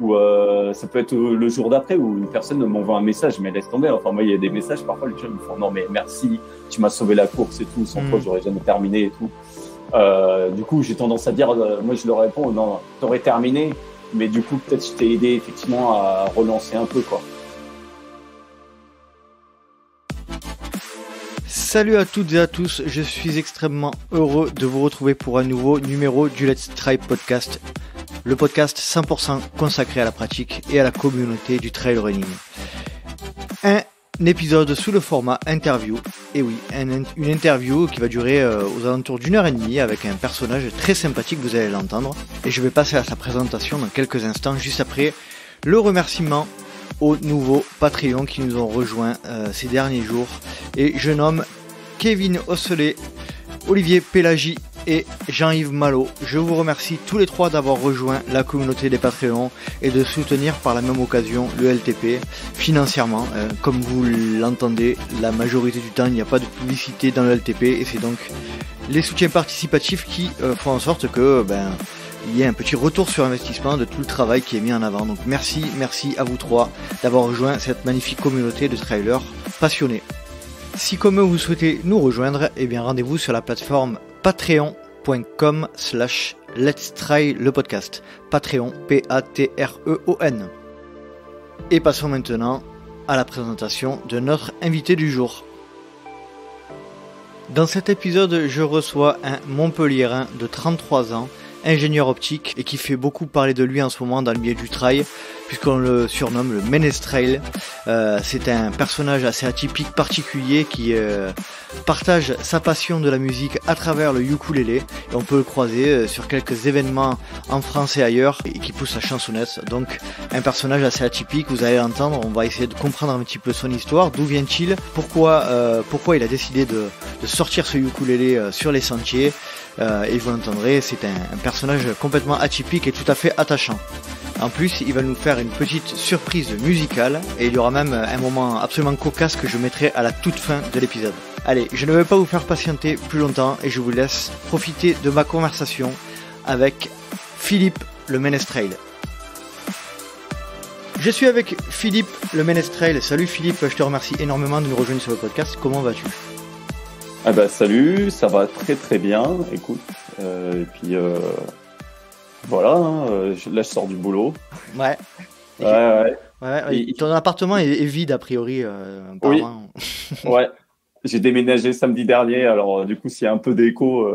ou ça peut être le jour d'après où une personne m'envoie un message, mais laisse tomber. Enfin, moi, il y a des messages, parfois, les gens me font non, mais merci, tu m'as sauvé la course et tout, sans toi, j'aurais jamais terminé et tout. Du coup, j'ai tendance à dire, moi, je leur réponds, non, t'aurais terminé, mais du coup, peut-être je t'ai aidé effectivement à relancer un peu, quoi. Salut à toutes et à tous, je suis extrêmement heureux de vous retrouver pour un nouveau numéro du Let's Try Podcast, le podcast 100% consacré à la pratique et à la communauté du trail running. Un épisode sous le format interview, et oui, une interview qui va durer aux alentours d'1h30 avec un personnage très sympathique, vous allez l'entendre, et je vais passer à sa présentation dans quelques instants, juste après le remerciement aux nouveaux Patreons qui nous ont rejoints ces derniers jours, et je nomme Kevin Osselet, Olivier Pélagie et Jean-Yves Malo. Je vous remercie tous les trois d'avoir rejoint la communauté des Patreons et de soutenir par la même occasion le LTP financièrement. Comme vous l'entendez, la majorité du temps il n'y a pas de publicité dans le LTP et c'est donc les soutiens participatifs qui font en sorte que il y ait un petit retour sur investissement de tout le travail qui est mis en avant. Donc merci à vous trois d'avoir rejoint cette magnifique communauté de trailers passionnés. Si comme eux vous souhaitez nous rejoindre, eh bien rendez-vous sur la plateforme patreon.com/Let's Try le podcast. Patreon, P-A-T-R-E-O-N. Et passons maintenant à la présentation de notre invité du jour. Dans cet épisode, je reçois un Montpelliérain de 33 ans, ingénieur optique et qui fait beaucoup parler de lui en ce moment dans le milieu du trail puisqu'on le surnomme le Ménestrel. C'est un personnage assez atypique, particulier qui partage sa passion de la musique à travers le ukulélé et on peut le croiser sur quelques événements en France et ailleurs et qui pousse sa chansonnette. Donc un personnage assez atypique, vous allez l'entendre, on va essayer de comprendre un petit peu son histoire, d'où vient-il, pourquoi il a décidé de sortir ce ukulélé sur les sentiers. Et vous l'entendrez, c'est un personnage complètement atypique et tout à fait attachant. En plus, il va nous faire une petite surprise musicale et il y aura même un moment absolument cocasse que je mettrai à la toute fin de l'épisode. Allez, je ne vais pas vous faire patienter plus longtemps et je vous laisse profiter de ma conversation avec Philippe le Ménestrel. Je suis avec Philippe le Ménestrel. Salut Philippe, je te remercie énormément de nous rejoindre sur le podcast. Comment vas-tu ? Ah bah salut, ça va très très bien, écoute, et puis voilà, là je sors du boulot. Ouais. Ouais. Ton appartement est vide a priori. Oui, ouais, j'ai déménagé samedi dernier, alors du coup s'il y a un peu d'écho,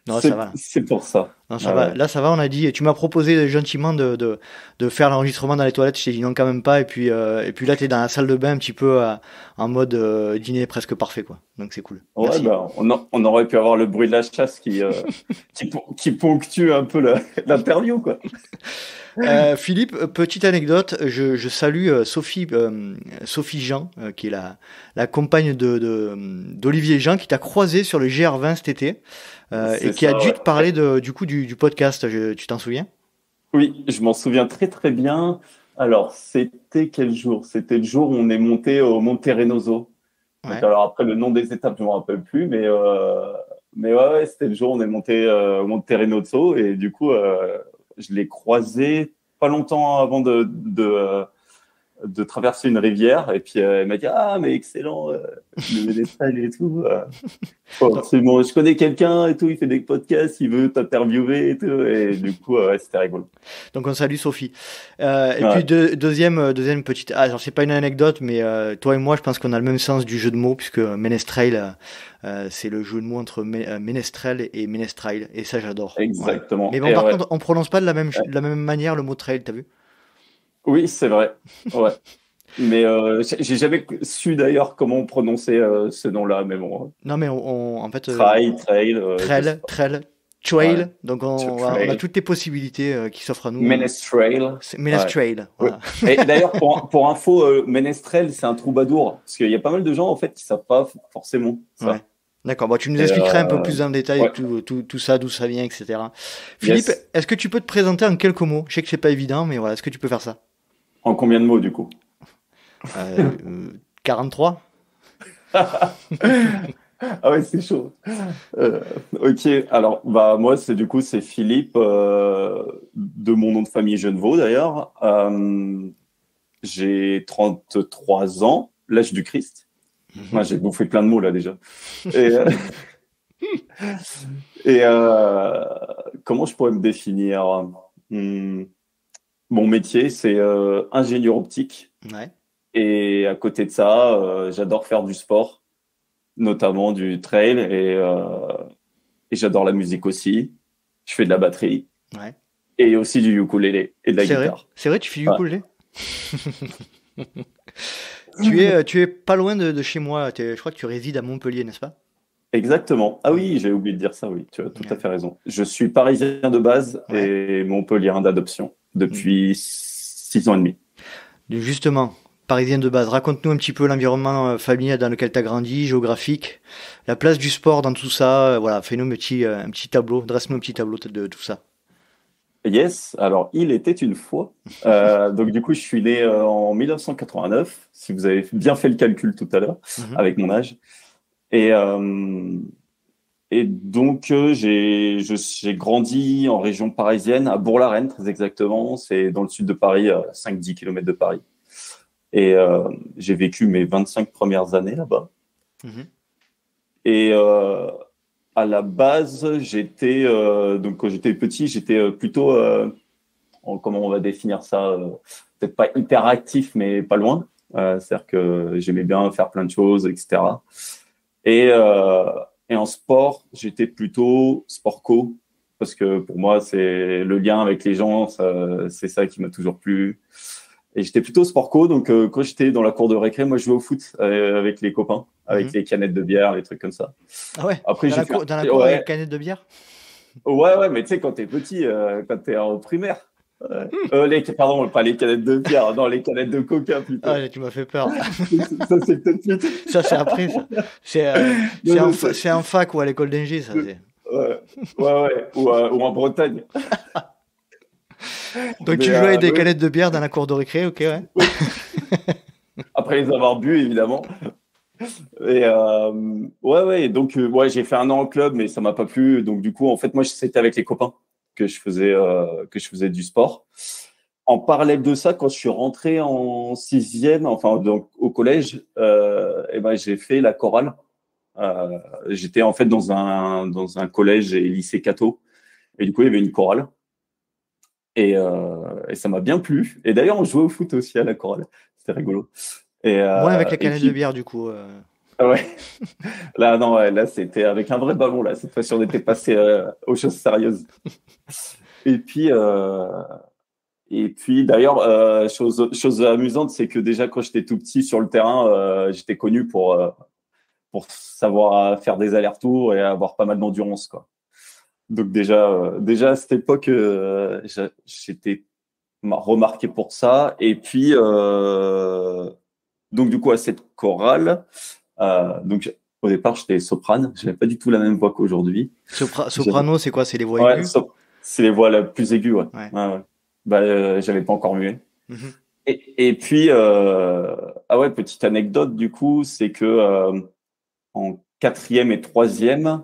non, ça va. C'est pour ça. Non, ça va. Là ça va, on a dit, tu m'as proposé gentiment de faire l'enregistrement dans les toilettes, je t'ai dit non quand même pas, et puis là t'es dans la salle de bain un petit peu en mode dîner presque parfait quoi, donc c'est cool. Ouais, merci. On aurait pu avoir le bruit de la chasse qui ponctue un peu l'interview quoi. Philippe, petite anecdote, je salue Sophie Jean, qui est la compagne d'Olivier Jean, qui t'a croisé sur le GR20 cet été, et qui a dû te parler du podcast, tu t'en souviens ? Oui, je m'en souviens très très bien. Alors, c'était quel jour ? C'était le jour où on est monté au Monte Renoso. Ouais. Donc, alors après, le nom des étapes, je ne me rappelle plus, mais ouais, c'était le jour où on est monté au Monte Renoso, et du coup, je l'ai croisé pas longtemps avant de traverser une rivière, et puis elle m'a dit ah mais excellent, le Ménestrel et tout. C'est bon, je connais quelqu'un et tout, il fait des podcasts, il veut t'interviewer et tout, et du coup ouais, c'était rigolo. Donc on salue Sophie. Et puis deuxième petite, alors c'est pas une anecdote, mais toi et moi je pense qu'on a le même sens du jeu de mots puisque Ménestrel c'est le jeu de mots entre Ménestrel et Ménestrel, et ça j'adore. Exactement. Ouais. Mais bon, par contre on prononce pas de la même manière le mot trail, t'as vu ? Oui, c'est vrai. Ouais. Mais j'ai jamais su d'ailleurs comment prononcer ce nom-là, mais bon. Non, mais en fait. Trail. Ouais. Donc on a toutes les possibilités qui s'offrent à nous. Ménestrel. Ménestrel. Ouais. Voilà. Et d'ailleurs, pour info, Ménestrel, c'est un troubadour. Parce qu'il y a pas mal de gens en fait qui savent pas forcément ça. Ouais. D'accord, bon, tu nous expliqueras un peu plus en détail tout ça, d'où ça vient, etc. Philippe, Est-ce que tu peux te présenter en quelques mots ? Je sais que c'est pas évident, mais voilà, est-ce que tu peux faire ça ? En combien de mots, du coup ? 43 ? Ah ouais, c'est chaud. Ok, alors bah moi c'est Philippe de mon nom de famille Genevaux d'ailleurs. J'ai 33 ans, l'âge du Christ. Ouais, j'ai bouffé plein de mots là déjà. Et, comment je pourrais me définir? Hmm, Mon métier c'est ingénieur optique. Ouais. Et à côté de ça, j'adore faire du sport, notamment du trail et j'adore la musique aussi. Je fais de la batterie Ouais. et aussi du ukulélé et de la guitare. C'est vrai, tu fais du Ouais. ukulélé. Tu es pas loin de chez moi. Je crois que tu résides à Montpellier, n'est-ce pas? Exactement. Ah oui, j'ai oublié de dire ça, oui, tu as tout à Ouais. fait raison. Je suis parisien de base Ouais. et montpelliérain d'adoption depuis 6 ans et demi. Justement, parisien de base, raconte-nous un petit peu l'environnement familial dans lequel tu as grandi, géographique, la place du sport dans tout ça. Voilà, fais-nous un petit tableau, dresse-nous un petit tableau de tout ça. Yes, alors il était une fois. Donc du coup, je suis né en 1989, si vous avez bien fait le calcul tout à l'heure, Mhm. avec mon âge. Et, euh, et donc, j'ai grandi en région parisienne, à Bourg-la-Reine, très exactement. C'est dans le sud de Paris, à 5-10 km de Paris. Et j'ai vécu mes 25 premières années là-bas. Mhm. Et à la base, donc quand j'étais petit, j'étais plutôt, comment on va définir ça, peut-être pas hyper actif, mais pas loin. C'est-à-dire que j'aimais bien faire plein de choses, etc. Et, euh, et en sport, j'étais plutôt sport co, parce que pour moi, c'est le lien avec les gens, c'est ça qui m'a toujours plu. Et j'étais plutôt sport co, donc quand j'étais dans la cour de récré, moi je jouais au foot avec les copains, avec Mhm. les canettes de bière, les trucs comme ça. Ah ouais, Après, j'ai fait dans la cour avec ouais, une canette de bière? ouais, mais tu sais, quand t'es petit, quand t'es en primaire, pardon, pas les canettes de bière, non, les canettes de coca plutôt. Ah, tu m'as fait peur. Ça, c'est peut-être plus tard. Ça, c'est après, ça. Non, non, C'est en fac ou à l'école d'ingé, ça. ouais, ouais, ou en Bretagne. Donc, tu jouais avec des Mais oui, canettes de bière dans la cour de récré, ok, ouais. oui. Après les avoir bu, évidemment. Et ouais, donc ouais, j'ai fait un an en club, mais ça m'a pas plu. Donc du coup, en fait, moi, c'était avec les copains que je faisais du sport. En parallèle de ça, quand je suis rentré en sixième, enfin donc au collège, et ben j'ai fait la chorale. J'étais en fait dans un collège et lycée catho, et du coup il y avait une chorale et ça m'a bien plu. Et d'ailleurs on jouait au foot aussi à la chorale, c'était rigolo. Moins avec les Et canettes de puis bière, du coup. ah ouais, là non, ouais, là c'était avec un vrai ballon là. Cette fois-ci on était passé aux choses sérieuses. Et puis d'ailleurs, chose amusante, c'est que déjà quand j'étais tout petit sur le terrain, j'étais connu pour savoir faire des allers-retours et avoir pas mal d'endurance, quoi. Donc déjà à cette époque, j'étais remarqué pour ça. Et puis donc du coup à cette chorale, donc au départ j'étais soprane, j'avais pas du tout la même voix qu'aujourd'hui. J'avais- Soprano, c'est quoi? C'est les voix Ouais, aiguës? c'est les voix la plus aiguës, ouais. Ouais. Ouais, ouais. Bah, j'avais pas encore muet. Mhm. Et puis, ah ouais, petite anecdote du coup, c'est que en quatrième et troisième,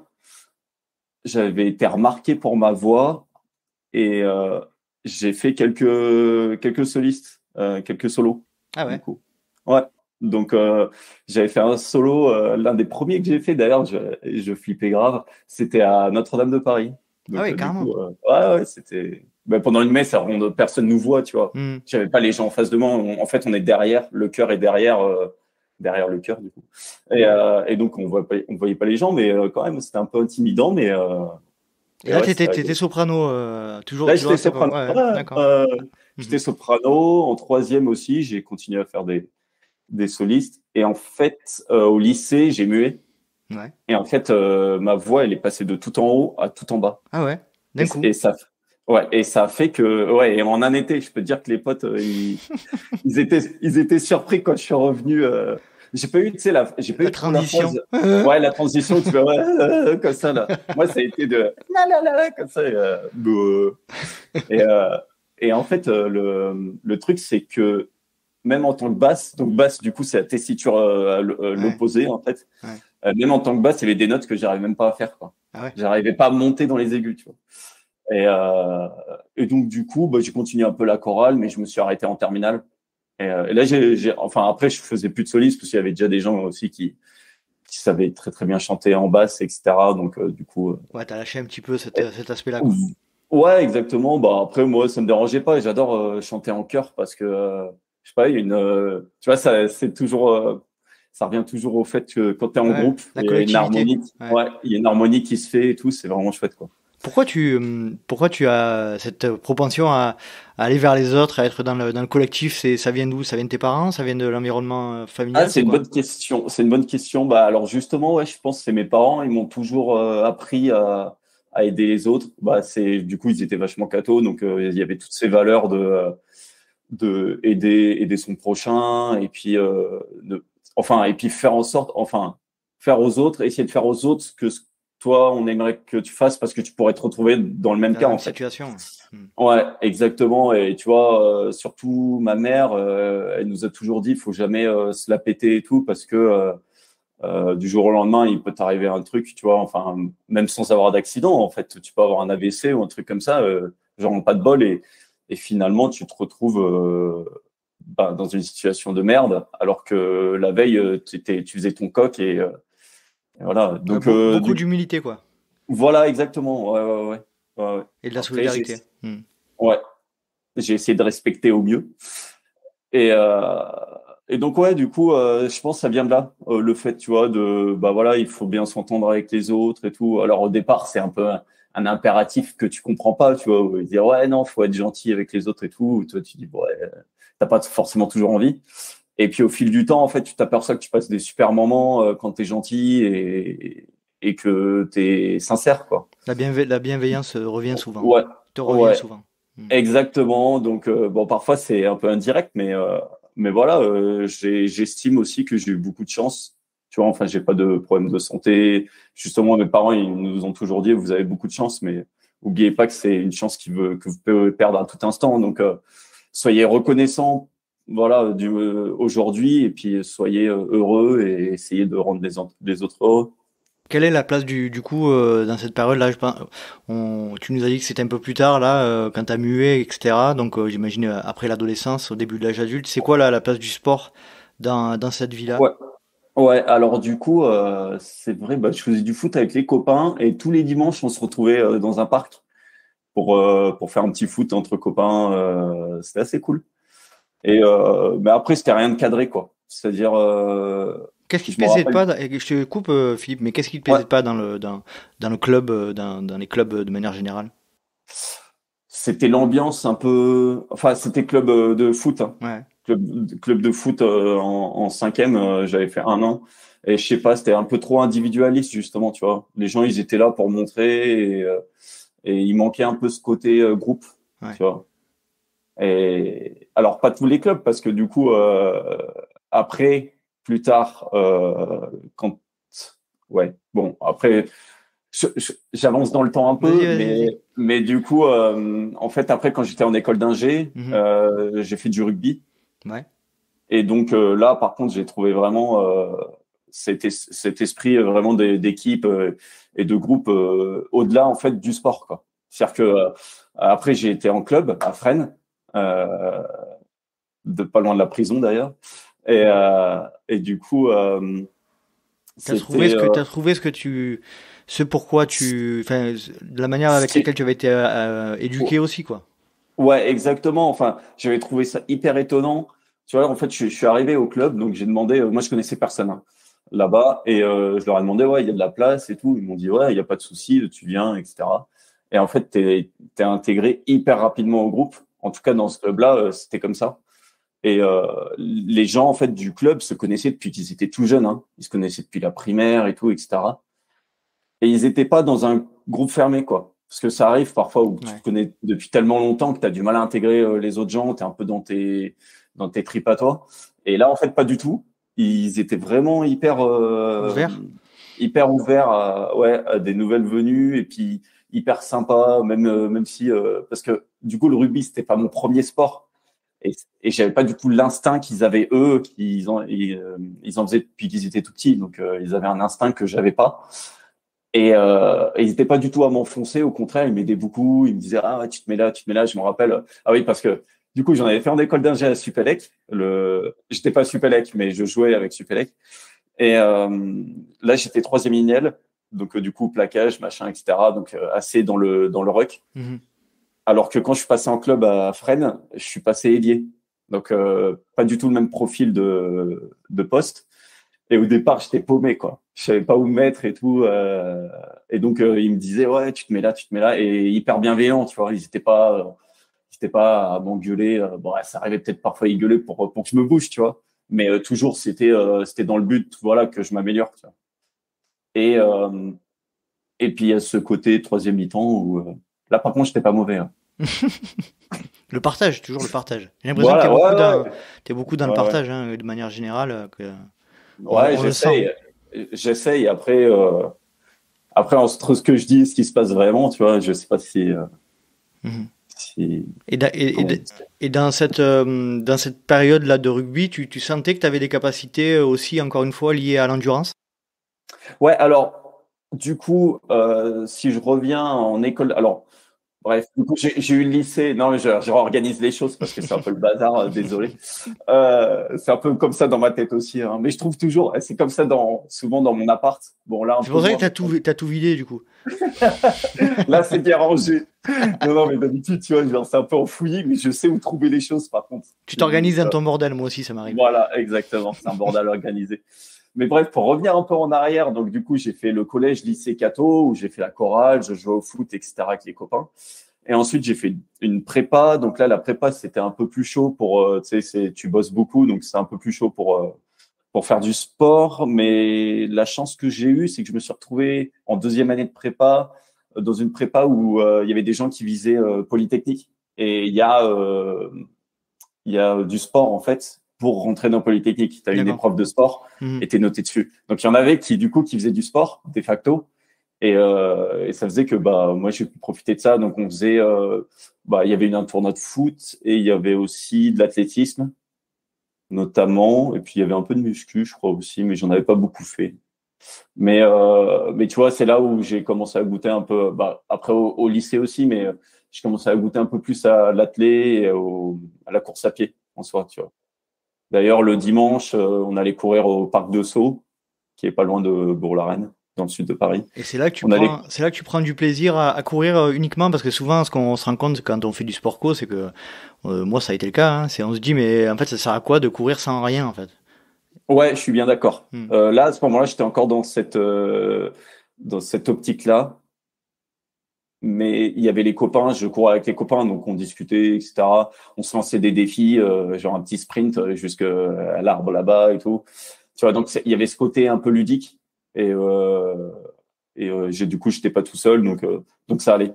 j'avais été remarqué pour ma voix et j'ai fait quelques solistes, quelques solos Ah du ouais. coup. Ouais. Donc j'avais fait un solo, l'un des premiers que j'ai fait d'ailleurs, je flippais grave, c'était à Notre-Dame de Paris. Ah Donc ouais, du carrément. coup, ouais, c'était pendant une messe, personne nous voit, tu vois. Mhm. J'avais pas les gens en face de moi. En fait, on est derrière, le chœur est derrière le chœur du coup. Et donc on voyait pas les gens, mais quand même c'était un peu intimidant, Et mais là, ouais, c'était t'étais rigolo. soprano, Là, toujours j'étais à cette époque. soprano. Ouais, Ouais, d'accord. j'étais Mhm. soprano. En troisième aussi, j'ai continué à faire des solistes. Et en fait, au lycée, j'ai mué. Ouais. Et en fait, ma voix, elle est passée de tout en haut à tout en bas. Ah ouais, Et, d'un coup. et ça, ouais, et ça a fait que, ouais, et en un été, je peux te dire que les potes, ils étaient surpris quand je suis revenu. J'ai pas eu, tu sais, j'ai pas La eu trop la transition. phase. Ouais, la transition, tu fais, ouais, comme ça, là. Moi, ça a été de, la, comme ça, et, euh, et en fait, le truc, c'est que même en tant que basse, donc basse, du coup, c'est la tessiture l'opposé, en fait. Ouais. Même en tant que basse, il y avait des notes que j'arrivais même pas à faire, quoi. Ah ouais. J'arrivais pas à monter dans les aigus, tu vois. Et donc, du coup, bah, j'ai continué un peu la chorale, mais je me suis arrêté en terminale. Et là, enfin, après, je faisais plus de soliste parce qu'il y avait déjà des gens aussi qui savaient très, très bien chanter en basse, etc. Donc, du coup. Ouais, t'as lâché un petit peu cet aspect-là, quoi. Ouais, exactement. Bah, après, moi, ça me dérangeait pas. Et j'adore chanter en chœur parce que, je sais pas, il y a tu vois, c'est toujours, ça revient toujours au fait que quand t'es en Ouais, groupe, la il y a une collectivité. harmonie. Ouais. Ouais, il y a une harmonie qui se fait et tout. C'est vraiment chouette, quoi. Pourquoi tu as cette propension à aller vers les autres, à être dans le collectif? Ça vient d'où? Ça vient de tes parents? Ça vient de l'environnement Ah, familial? c'est C'est une quoi? bonne question. C'est une bonne question. Bah, alors justement, ouais, je pense que c'est mes parents. Ils m'ont toujours appris à aider les autres. Bah, du coup, ils étaient vachement cathos, donc il y avait toutes ces valeurs de aider son prochain, et puis et puis faire en sorte, enfin, faire aux autres, essayer de faire aux autres ce que toi on aimerait que tu fasses parce que tu pourrais te retrouver dans le même Dans la cas même en fait. situation. Ouais, exactement. Et tu vois, surtout ma mère, elle nous a toujours dit, il faut jamais se la péter et tout, parce que du jour au lendemain, il peut t'arriver un truc, tu vois. Enfin, même sans avoir d'accident, en fait, tu peux avoir un AVC ou un truc comme ça, genre pas de bol, et finalement, tu te retrouves dans une situation de merde, alors que la veille, tu faisais ton coq et voilà. Ouais, Donc, beaucoup d'humilité, quoi. voilà, exactement. Ouais, ouais, ouais. Ouais, ouais. Et de la Après, solidarité. ouais, j'ai essayé de respecter au mieux. Et, euh, et donc, ouais, du coup, je pense que ça vient de là. Le fait, tu vois, bah voilà, il faut bien s'entendre avec les autres et tout. Alors, au départ, c'est un peu un impératif que tu comprends pas, tu vois, où dire, ouais, non, faut être gentil avec les autres et tout. Toi, tu dis, ouais, t'as pas forcément toujours envie. Et puis, au fil du temps, en fait, tu t'aperçois que tu passes des super moments quand t'es gentil et que t'es sincère, quoi. La bienveillance revient souvent. Ouais, Te revient ouais. souvent. Exactement. Donc, bon, parfois, c'est un peu indirect, mais voilà, j'estime aussi que j'ai eu beaucoup de chance. Tu vois, enfin, j'ai pas de problème de santé. Justement, mes parents, ils nous ont toujours dit, vous avez beaucoup de chance, mais oubliez pas que c'est une chance que vous pouvez perdre à tout instant. Donc, soyez reconnaissants, voilà, aujourd'hui, et puis soyez heureux et essayez de rendre les autres heureux. Quelle est la place du coup dans cette période-là? Je pense, tu nous as dit que c'était un peu plus tard là, quand t'as mué, etc. Donc j'imagine après l'adolescence, au début de l'âge adulte. C'est quoi là la place du sport dans cette vie-là? Ouais. Ouais, alors du coup, c'est vrai, bah, je faisais du foot avec les copains et tous les dimanches, on se retrouvait dans un parc pour faire un petit foot entre copains. C'était assez cool. Mais après, c'était rien de cadré, quoi. C'est-à-dire, Qu'est-ce qui te je me plaisait rappelle, pas? Et je te coupe, Philippe, mais qu'est-ce qui te ouais, plaisait pas dans le club, dans les clubs de manière générale? c'était l'ambiance un peu. Enfin, c'était club de foot, hein. Ouais. Club de foot en cinquième, j'avais fait un an. Et je sais pas, c'était un peu trop individualiste, justement, tu vois. Les gens, ils étaient là pour montrer et il manquait un peu ce côté groupe, Ouais. tu vois. Et alors pas tous les clubs parce que du coup après plus tard quand ouais bon après j'avance dans le temps un Vas-y, peu vas-y, vas-y. mais du coup en fait après quand j'étais en école d'ingé Mhm. j'ai fait du rugby Ouais. et donc là par contre j'ai trouvé vraiment cet esprit vraiment d'équipe et de groupe au-delà en fait du sport quoi. C'est-à-dire que après j'ai été en club à Fresnes euh, de pas loin de la prison d'ailleurs. Et du coup, c'était T'as trouvé enfin, la manière ce avec qui, laquelle tu avais été éduqué aussi, quoi. ouais, exactement. Enfin, j'avais trouvé ça hyper étonnant. Tu vois, en fait, je suis arrivé au club, donc j'ai demandé. Moi, je connaissais personne hein, là-bas, et je leur ai demandé, ouais, il y a de la place et tout. Ils m'ont dit, ouais, il y a pas de souci, tu viens, etc. Et en fait, t'es intégré hyper rapidement au groupe. En tout cas, dans ce club-là, c'était comme ça. Et les gens en fait du club se connaissaient depuis qu'ils étaient tout jeunes. Hein. Ils se connaissaient depuis la primaire et tout, etc. Et ils n'étaient pas dans un groupe fermé, quoi. Parce que ça arrive parfois où tu te Ouais. connais depuis tellement longtemps que tu as du mal à intégrer les autres gens, tu es un peu dans tes tripes à toi. Et là, en fait, pas du tout. Ils étaient vraiment Ouvert? hyper ouverts ouais, à des nouvelles venues et puis hyper sympas, même si parce que du coup le rugby c'était pas mon premier sport. Et j'avais pas du tout l'instinct qu'ils avaient eux, ils en faisaient depuis qu'ils étaient tout petits, donc ils avaient un instinct que j'avais pas. Et ils n'étaient pas du tout à m'enfoncer, au contraire, ils m'aidaient beaucoup, ils me disaient ah ouais, tu te mets là, je me rappelle. Ah oui, parce que du coup j'en avais fait en école d'ingé à Supélec. J'étais pas à Supélec, mais je jouais avec Supélec. Et là j'étais troisième INEL, donc du coup plaquage, machin, etc. Donc assez dans le ruck. Mm-hmm. Alors que quand je suis passé en club à Fresnes, je suis passé ailier. Donc, pas du tout le même profil de poste. Et au départ, j'étais paumé, quoi. Je savais pas où me mettre et tout. Et donc, ils me disaient, ouais, tu te mets là, tu te mets là. Et hyper bienveillants, tu vois. Ils étaient pas à m'engueuler. Bon, ça arrivait peut-être parfois à y gueuler pour que je me bouge, tu vois. Mais toujours, c'était dans le but, voilà, que je m'améliore, tu vois. Et puis, il y a ce côté troisième mi-temps où, là, par contre, j'étais pas mauvais, hein. Le partage, toujours le partage. J'ai l'impression que t'es beaucoup dans le partage, hein, de manière générale. J'essaye. Après, entre ce que je dis et ce qui se passe vraiment, tu vois, je sais pas si. Et dans cette période-là de rugby, tu sentais que tu avais des capacités aussi, encore une fois, liées à l'endurance? Ouais, alors, du coup, si je reviens en école. Alors, bref, du coup, j'ai eu le lycée. Non, mais je réorganise les choses parce que c'est un peu le bazar, désolé. C'est un peu comme ça dans ma tête aussi, hein. Mais je trouve toujours, c'est comme ça souvent dans mon appart. Bon, là, c'est pour ça que t'as tout vidé, du coup. Là, c'est bien rangé. Non, mais d'habitude, tu vois, c'est un peu enfoui, mais je sais où trouver les choses, par contre. Tu t'organises dans ton bordel, moi aussi, ça m'arrive. Voilà, exactement. C'est un bordel organisé. Mais bref, pour revenir un peu en arrière, donc du coup, j'ai fait le collège, lycée Cato, où j'ai fait la chorale, je jouais au foot, etc. avec les copains. Et ensuite, j'ai fait une prépa. Donc là, la prépa, c'était un peu plus chaud pour, tu bosses beaucoup, donc c'est un peu plus chaud pour faire du sport. Mais la chance que j'ai eue, c'est que je me suis retrouvé en deuxième année de prépa, dans une prépa où il y avait des gens qui visaient Polytechnique. Et il y a du sport, en fait. Pour rentrer dans Polytechnique, tu as une épreuve de sport et tu es noté dessus. Donc, il y en avait qui faisaient du sport, de facto. Et ça faisait que moi, j'ai pu profiter de ça. Donc, on faisait... il y avait un tournoi de foot et il y avait aussi de l'athlétisme, notamment. Et puis, il y avait un peu de muscu, je crois aussi, mais j'en avais pas beaucoup fait. Mais tu vois, c'est là où j'ai commencé à goûter un peu... après, au lycée aussi, mais j'ai commencé à goûter un peu plus à l'athlé et à la course à pied, en soi, tu vois. D'ailleurs, le dimanche, on allait courir au parc de Sceaux, qui est pas loin de Bourg-la-Reine, dans le sud de Paris. Et c'est là que tu prends du plaisir à courir uniquement, parce que souvent, ce qu'on se rend compte quand on fait du sport co, c'est que moi, ça a été le cas. Hein, on se dit, mais en fait, ça sert à quoi de courir sans rien, en fait? Ouais, je suis bien d'accord. Là, à ce moment-là, j'étais encore dans cette optique-là. Mais il y avait les copains, je courais avec les copains, donc on discutait, etc. On se lançait des défis, genre un petit sprint jusqu'à l'arbre là-bas et tout. Tu vois, donc il y avait ce côté un peu ludique et du coup, j'étais pas tout seul, donc ça allait.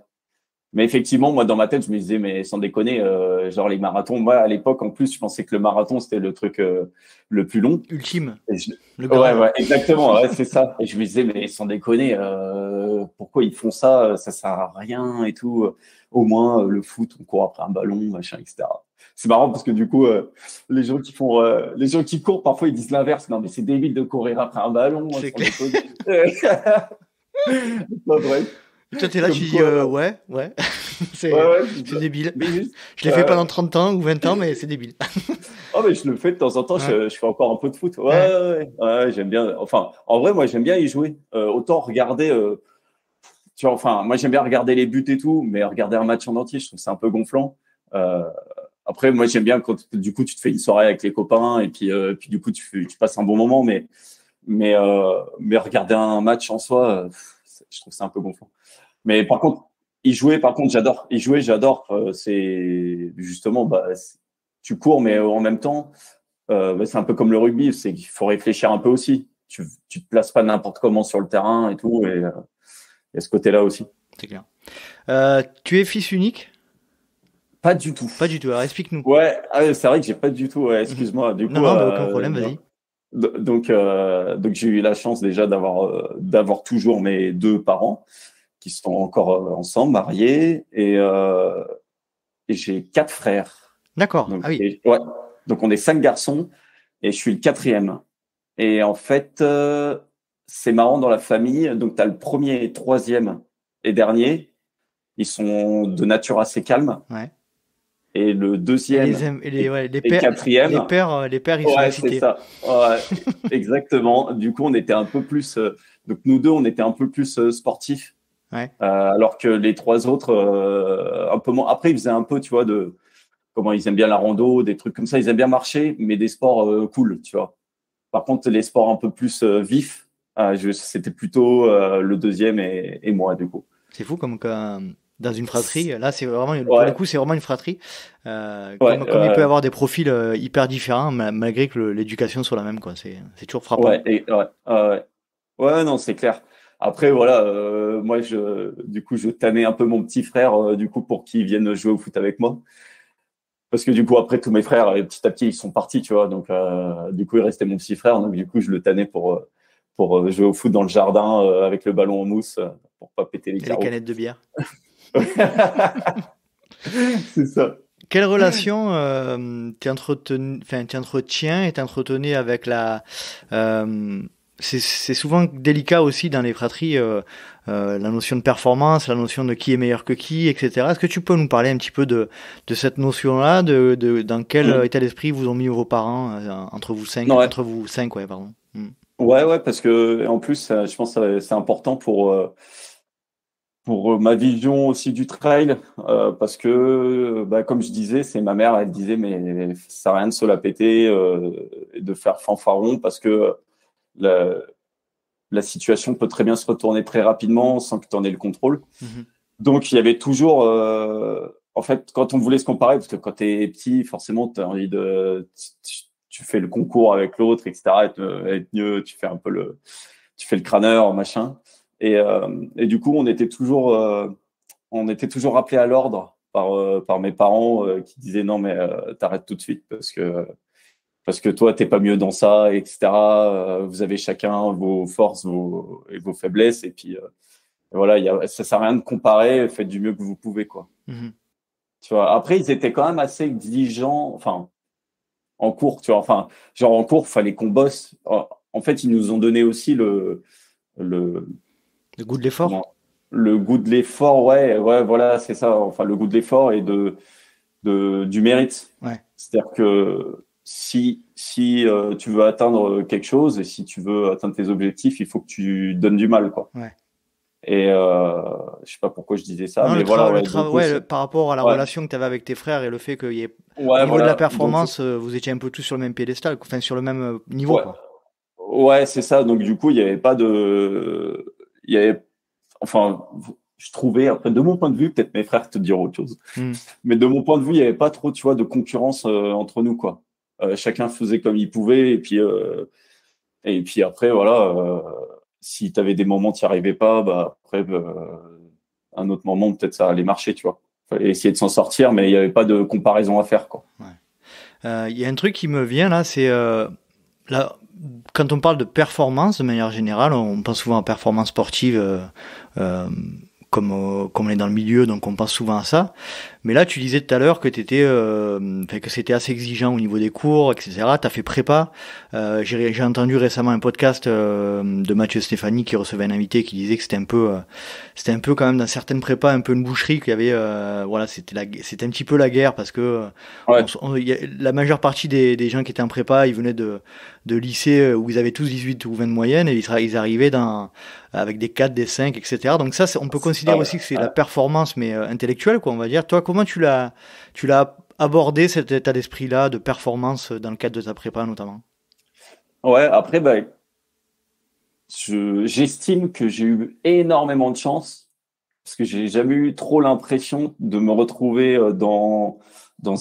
Mais effectivement, moi, dans ma tête, je me disais, mais sans déconner, genre les marathons. Moi, à l'époque, en plus, je pensais que le marathon, c'était le truc le plus long. Ultime. Ouais, exactement, ouais, c'est ça. Et je me disais, mais sans déconner, pourquoi ils font ça? Ça sert à rien et tout. Au moins, le foot, on court après un ballon, machin, etc. C'est marrant parce que du coup, les gens qui courent, parfois, ils disent l'inverse. Non, mais c'est débile de courir après un ballon. C'est clair. Non, bref. Toi, t'es là, tu dis, ouais. c'est débile. Je l'ai fait pendant 30 ans ou 20 ans, mais c'est débile. Oh, mais je le fais de temps en temps, je fais encore un peu de foot. Ouais, j'aime bien. Enfin, en vrai, moi, j'aime bien y jouer. Autant regarder, tu vois, enfin, moi, j'aime bien regarder les buts et tout, mais regarder un match en entier, je trouve que c'est un peu gonflant. Après, moi, j'aime bien quand, du coup, tu te fais une soirée avec les copains et puis du coup, tu passes un bon moment, mais regarder un match en soi, je trouve que c'est un peu gonflant. Mais par contre, j'adore. C'est justement, tu cours, mais en même temps, c'est un peu comme le rugby, c'est qu'il faut réfléchir un peu aussi. Tu te places pas n'importe comment sur le terrain et tout, et il y a ce côté-là aussi. C'est clair. Tu es fils unique? Pas du tout. Pas du tout. Alors explique-nous. Ouais, c'est vrai que j'ai pas du tout. Ouais, excuse-moi. Du coup, aucun problème. Vas-y. Donc j'ai eu la chance déjà d'avoir toujours mes deux parents qui sont encore ensemble, mariés, et j'ai 4 frères. D'accord. Donc, Ah oui. ouais. Donc, on est 5 garçons et je suis le 4e. Et en fait, c'est marrant dans la famille. Donc, tu as le premier et 3e et dernier. Ils sont de nature assez calme. Ouais. Et le Et 2e ouais, et 4e, les pères, ils sont ouais, c'est excités. ça. Ouais, exactement. Du coup, on était un peu plus. Donc, nous deux, on était un peu plus sportifs. Ouais. Alors que les 3 autres, un peu moins. Après, ils faisaient un peu, tu vois, comment ils aiment bien la rando, des trucs comme ça. Ils aiment bien marcher, mais des sports cool, tu vois. Par contre, les sports un peu plus vifs, c'était plutôt le 2e et moi, du coup. C'est fou comme dans une fratrie. Là, c'est vraiment, pour le Ouais, coup, c'est vraiment une fratrie. ouais, Comme il peut y avoir des profils hyper différents, malgré que l'éducation soit la même, quoi. C'est toujours frappant. ouais, ouais. Ouais, non, c'est clair. Après, voilà, moi, du coup, je tannais un peu mon petit frère, du coup, pour qu'il vienne jouer au foot avec moi. Parce que du coup, après, tous mes frères, petit à petit, ils sont partis, tu vois. Donc, du coup, il restait mon petit frère. Donc, du coup, je le tannais pour jouer au foot dans le jardin avec le ballon en mousse pour pas péter les Et les carreaux. canettes de bière. C'est ça. Quelle relation tu entretiens et t'entretenais avec c'est souvent délicat aussi dans les fratries, la notion de performance, la notion de qui est meilleur que qui, etc. Est-ce que tu peux nous parler un petit peu de cette notion-là, dans quel Mm. état d'esprit vous ont mis vos parents Ouais. entre vous cinq, ouais, pardon. Mm. Ouais, parce que en plus, je pense que c'est important pour ma vision aussi du trail, parce que, bah, comme je disais, c'est ma mère, elle disait, mais ça sert à rien de se la péter et de faire fanfaron, parce que la, la situation peut très bien se retourner très rapidement sans que tu en aies le contrôle. Mhm. Donc, il y avait toujours, en fait, quand on voulait se comparer, parce que quand tu es petit, forcément, tu as envie tu fais le concours avec l'autre, etc., être mieux, tu fais le crâneur, machin. Et du coup, on était toujours rappelé à l'ordre par mes parents qui disaient non, mais t'arrêtes tout de suite parce que toi, t'es pas mieux dans ça, etc. Vous avez chacun vos forces et vos faiblesses. Et puis, voilà, ça sert à rien de comparer. Faites du mieux que vous pouvez, quoi. Mhm. Tu vois. Après, ils étaient quand même assez exigeants. Enfin, en cours, tu vois. Enfin, genre en cours, fallait qu'on bosse. En fait, ils nous ont donné aussi le Le goût de l'effort? comment le goût de l'effort. Ouais, ouais, voilà, c'est ça. Enfin, le goût de l'effort et du mérite. Ouais. C'est-à-dire que si tu veux atteindre quelque chose et si tu veux atteindre tes objectifs, il faut que tu donnes du mal, quoi. Ouais. Et je sais pas pourquoi je disais ça, Non, mais voilà, le ouais. travail, Donc, ouais, par rapport à la ouais, relation que tu avais avec tes frères et le fait qu'il y ait, au ouais, niveau de la voilà. Donc, performance, vous étiez un peu tous sur le même piédestal, enfin sur le même niveau, ouais, quoi. ouais, c'est ça. Donc, du coup, il y avait pas il y avait, enfin, je trouvais, après, de mon point de vue, peut-être mes frères te diront autre chose, Hmm. mais de mon point de vue, il y avait pas trop, tu vois, de concurrence entre nous, quoi. Chacun faisait comme il pouvait, et puis après, voilà, si tu avais des moments tu n'y arrivais pas, bah après, un autre moment, peut-être ça allait marcher, tu vois. Fallait essayer de s'en sortir, mais il n'y avait pas de comparaison à faire, quoi. Ouais. Il y a un truc qui me vient là, c'est là, quand on parle de performance de manière générale, on pense souvent à performance sportive, comme on est dans le milieu, donc on pense souvent à ça. Mais là, tu disais tout à l'heure que que c'était assez exigeant au niveau des cours, etc. T'as fait prépa. J'ai entendu récemment un podcast de Mathieu Stéphanie qui recevait un invité qui disait que c'était un peu quand même dans certaines prépas un peu une boucherie qu'il y avait. Voilà, c'était un petit peu la guerre parce que Ouais, la majeure partie des gens qui étaient en prépa, ils venaient de lycées où ils avaient tous 18 ou 20 de moyenne et ils arrivaient avec des 4, des 5, etc. Donc ça, on peut considérer aussi que c'est la performance, mais intellectuelle, quoi, on va dire. Toi, comment tu l'as abordé cet état d'esprit-là de performance dans le cadre de ta prépa, notamment? ouais. Après, bah, j'estime que j'ai eu énormément de chance parce que j'ai jamais eu trop l'impression de me retrouver dans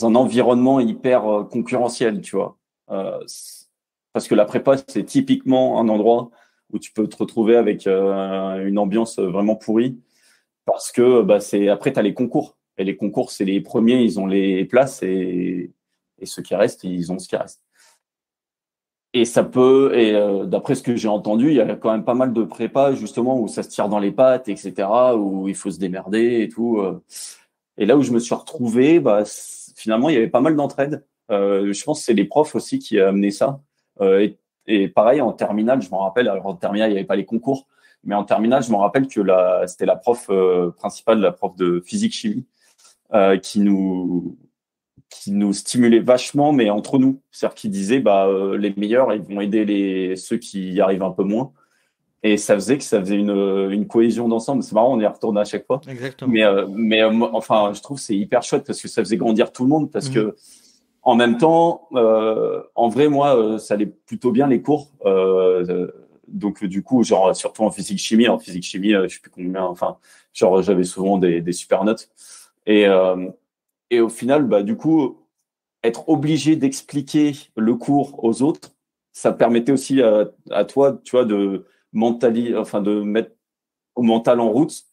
un environnement hyper concurrentiel, tu vois. Parce que la prépa, c'est typiquement un endroit où tu peux te retrouver avec une ambiance vraiment pourrie parce que bah, après, tu as les concours. Et les concours, c'est les premiers, ils ont les places et ceux qui restent, ils ont ce qui reste. D'après ce que j'ai entendu, il y a quand même pas mal de prépas justement où ça se tire dans les pattes, etc., où il faut se démerder et tout. Et là où je me suis retrouvé, bah, finalement, il y avait pas mal d'entraide. Je pense que c'est les profs aussi qui a amené ça. Et pareil, en terminale, je me rappelle, alors en terminale, il n'y avait pas les concours, mais en terminale, je me rappelle que c'était la prof principale, la prof de physique-chimie, qui nous stimulait vachement, mais entre nous. C'est-à-dire qu'il disait, les meilleurs, ils vont aider ceux qui y arrivent un peu moins. Et ça faisait une cohésion d'ensemble. C'est marrant, on y retourne à chaque fois. Exactement. Enfin, je trouve que c'est hyper chouette parce que ça faisait grandir tout le monde parce que, en même temps, en vrai, moi, ça allait plutôt bien les cours. Donc, du coup, genre, surtout en physique-chimie, je sais plus combien, enfin, genre, j'avais souvent des super notes. Et au final, du coup, être obligé d'expliquer le cours aux autres, ça permettait aussi à toi, tu vois, de mettre au mental en route.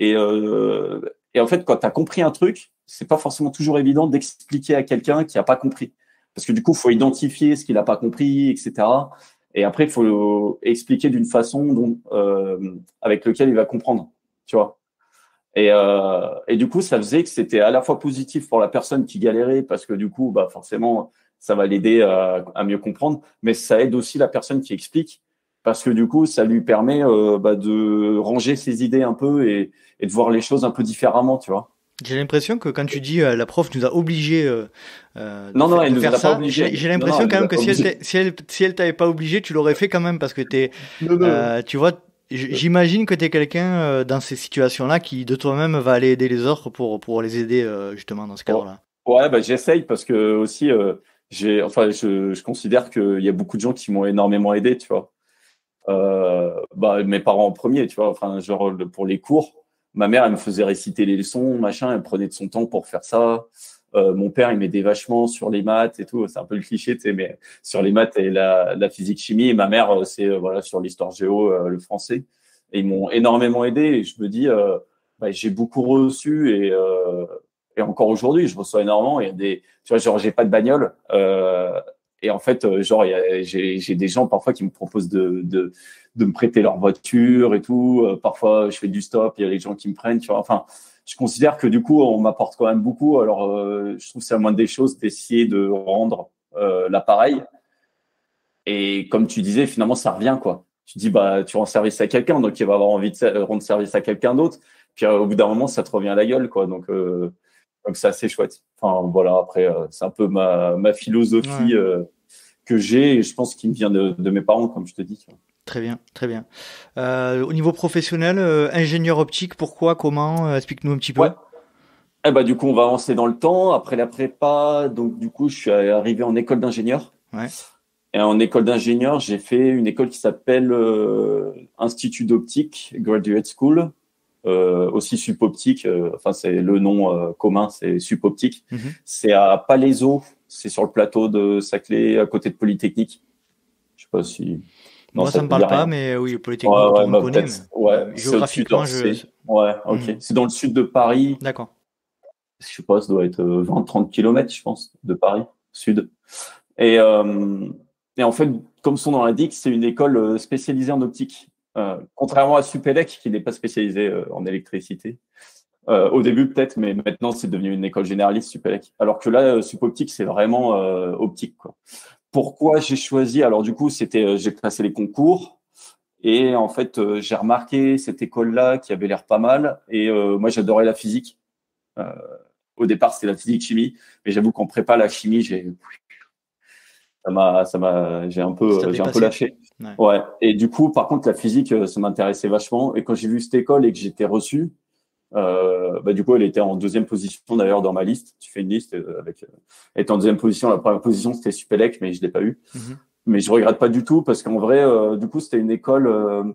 Et en fait, quand tu as compris un truc, c'est pas forcément toujours évident d'expliquer à quelqu'un qui a pas compris. Parce que du coup, il faut identifier ce qu'il a pas compris, etc. Et après, il faut expliquer d'une façon avec lequel il va comprendre, tu vois. Et du coup, ça faisait que c'était à la fois positif pour la personne qui galérait parce que du coup, forcément, ça va l'aider à mieux comprendre, mais ça aide aussi la personne qui explique parce que du coup, ça lui permet de ranger ses idées un peu et de voir les choses un peu différemment, tu vois. J'ai l'impression que quand tu dis la prof nous a obligés Non, elle de nous faire a pas ça, obligés. j'ai Non, l'impression elle quand nous même a que pas obligés. si elle t'avait pas obligé, tu l'aurais fait quand même parce que Non. tu vois, j'imagine que tu es quelqu'un dans ces situations-là qui de toi-même va aller aider les autres pour les aider justement dans ce Oh. cadre-là. Ouais, j'essaye parce que aussi, je considère qu'il y a beaucoup de gens qui m'ont énormément aidé, tu vois. Mes parents en premier, tu vois. Enfin, genre pour les cours, ma mère, elle me faisait réciter les leçons, machin, elle prenait de son temps pour faire ça. Mon père, il m'aidait vachement sur les maths et tout. C'est un peu le cliché, tu sais, mais sur les maths et la physique-chimie. Et ma mère, c'est voilà sur l'histoire géo, le français. Et ils m'ont énormément aidé. Et je me dis, j'ai beaucoup reçu et encore aujourd'hui, je reçois énormément. Il y a tu vois, genre j'ai pas de bagnole. Et en fait, j'ai des gens parfois qui me proposent de me prêter leur voiture et tout. Parfois, je fais du stop, il y a des gens qui me prennent, tu vois. Enfin, je considère que du coup, on m'apporte quand même beaucoup. Alors, je trouve que c'est la moindre des choses d'essayer de rendre l'appareil. Et comme tu disais, finalement, ça revient, quoi. Tu dis, tu rends service à quelqu'un, donc il va avoir envie de rendre service à quelqu'un d'autre. Puis au bout d'un moment, ça te revient à la gueule, quoi. Donc c'est assez chouette. Enfin, voilà, après, c'est un peu ma philosophie que j'ai, et je pense qu'il me vient de mes parents, comme je te dis. Tu vois. Très bien, très bien. Au niveau professionnel, ingénieur optique, pourquoi, comment? Explique-nous un petit Ouais. peu. Du coup, on va avancer dans le temps. Après la prépa, donc du coup, je suis arrivé en école d'ingénieur. Ouais. Et en école d'ingénieur, j'ai fait une école qui s'appelle Institut d'optique, Graduate School, aussi Supoptique. Enfin, c'est le nom commun, c'est Supoptique. Mhm. C'est à Palaiseau, c'est sur le plateau de Saclay, à côté de Polytechnique. Je sais pas si. Non, Moi, ça ça me te dit parle pas, rien. mais oui, Polytechnique, tout le monde connaît. Peut-être. Ouais, Mais c'est au-dessus géographiquement, d'Orsay. Ouais, ok. Mhm. C'est dans le sud de Paris. D'accord. Je sais pas, ça doit être 20-30 kilomètres, je pense, de Paris, sud. Et, euh, et en fait, comme son nom l'indique, c'est une école spécialisée en optique. Contrairement à Supélec, qui n'est pas spécialisé en électricité. Au début, peut-être, mais maintenant, c'est devenu une école généraliste, Supélec. Alors que là, Supoptique, c'est vraiment optique, quoi. Pourquoi j'ai choisi? Alors, du coup, j'ai passé les concours. Et en fait, j'ai remarqué cette école-là qui avait l'air pas mal. Et moi, j'adorais la physique. Euh, Au départ, c'était la physique-chimie. Mais j'avoue qu'en prépa, la chimie, j'ai un peu Dépassé. lâché. Ouais. Ouais. Et du coup, par contre, la physique, ça m'intéressait vachement. Et quand j'ai vu cette école et que j'étais reçu, du coup, elle était en deuxième position d'ailleurs dans ma liste. Tu fais une liste elle était en deuxième position. La première position, c'était Supélec, mais je l'ai pas eu. Mhm. Mais je regrette pas du tout parce qu'en vrai, du coup, c'était une école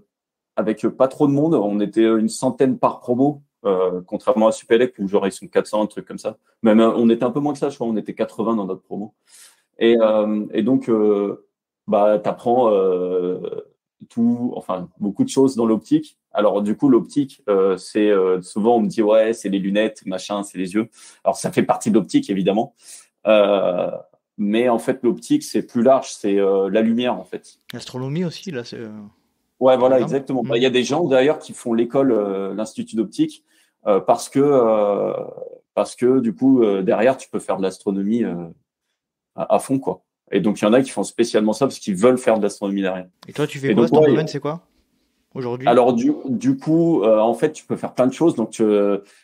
avec pas trop de monde. On était une centaine par promo. Contrairement à Supélec où genre ils sont 400, un truc comme ça. Même on était un peu moins que ça, je crois. On était 80 dans notre promo. Et donc, t'apprends beaucoup de choses dans l'optique. Alors, du coup, l'optique, c'est souvent on me dit ouais, c'est les lunettes, machin, c'est les yeux. Alors, ça fait partie de l'optique évidemment, mais en fait, l'optique c'est plus large, c'est la lumière en fait. L'astronomie aussi, là, c'est Ouais, par voilà, exemple. exactement. Mhm. Il y a des gens d'ailleurs qui font l'école, l'Institut d'optique, parce que parce que du coup, derrière, tu peux faire de l'astronomie à fond, quoi. Et donc, il y en a qui font spécialement ça parce qu'ils veulent faire de l'astronomie derrière. Et toi, tu fais Et quoi? donc, Ton ouais, domaine, c'est quoi aujourd'hui? alors du coup, en fait, tu peux faire plein de choses. Donc,